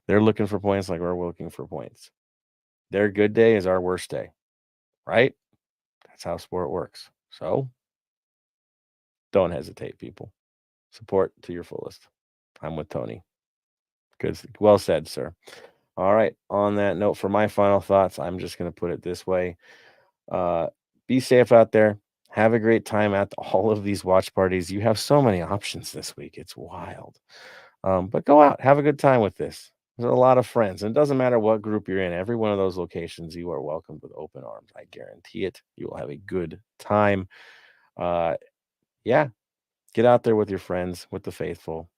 They're looking for points like we're looking for points. Their good day is our worst day, right? That's how sport works. So don't hesitate, people. Support to your fullest. I'm with Tony. Good. Well said, sir. All right. On that note, for my final thoughts, I'm just going to put it this way. Be safe out there. Have a great time at all of these watch parties. You have so many options this week. It's wild. But go out. Have a good time with this. There's a lot of friends. And it doesn't matter what group you're in. Every one of those locations, you are welcomed with open arms. I guarantee it. You will have a good time. Yeah. Get out there with your friends, with the faithful.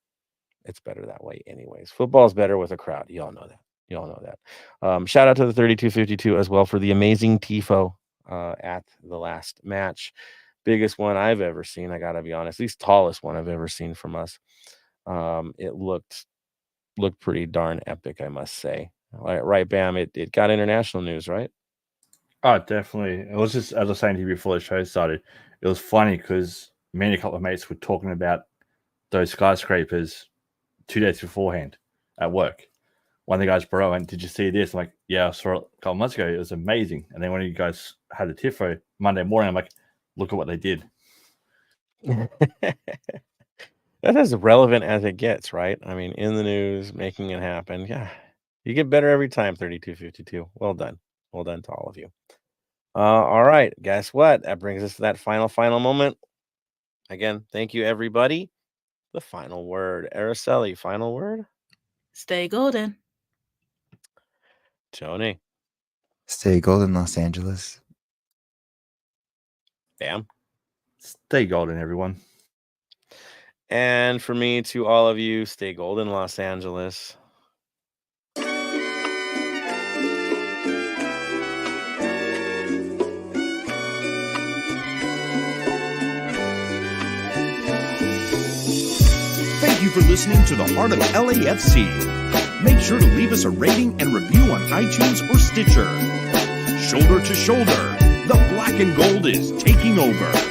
It's better that way anyways. Football is better with a crowd. You all know that. Shout out to the 3252 as well for the amazing tifo at the last match. Biggest one I've ever seen. I got to be honest. Least tallest one I've ever seen from us. It looked pretty darn epic, I must say. Right, Bam. It got international news, right? Oh, definitely. It was just, as I was saying to you before the show started, it was funny because me and a couple of mates were talking about those skyscrapers 2 days beforehand at work. One of the guys bro went, "Did you see this?" I'm like, "Yeah, I saw it a couple months ago. It was amazing." And then when you guys had the tifo Monday morning, I'm like, "Look at what they did." That's as relevant as it gets, right? I mean, in the news, making it happen. Yeah, you get better every time. 3252. Well done. Well done to all of you. All right. Guess what? That brings us to that final moment. Again, thank you, everybody. The final word. Araceli, final word? Stay golden. Tony. Stay golden, Los Angeles. Bam. Stay golden, everyone. And for me, to all of you, stay golden, Los Angeles. Thank you for listening to the Heart of LAFC. Make sure to leave us a rating and review on iTunes or Stitcher. Shoulder to shoulder, the black and gold is taking over.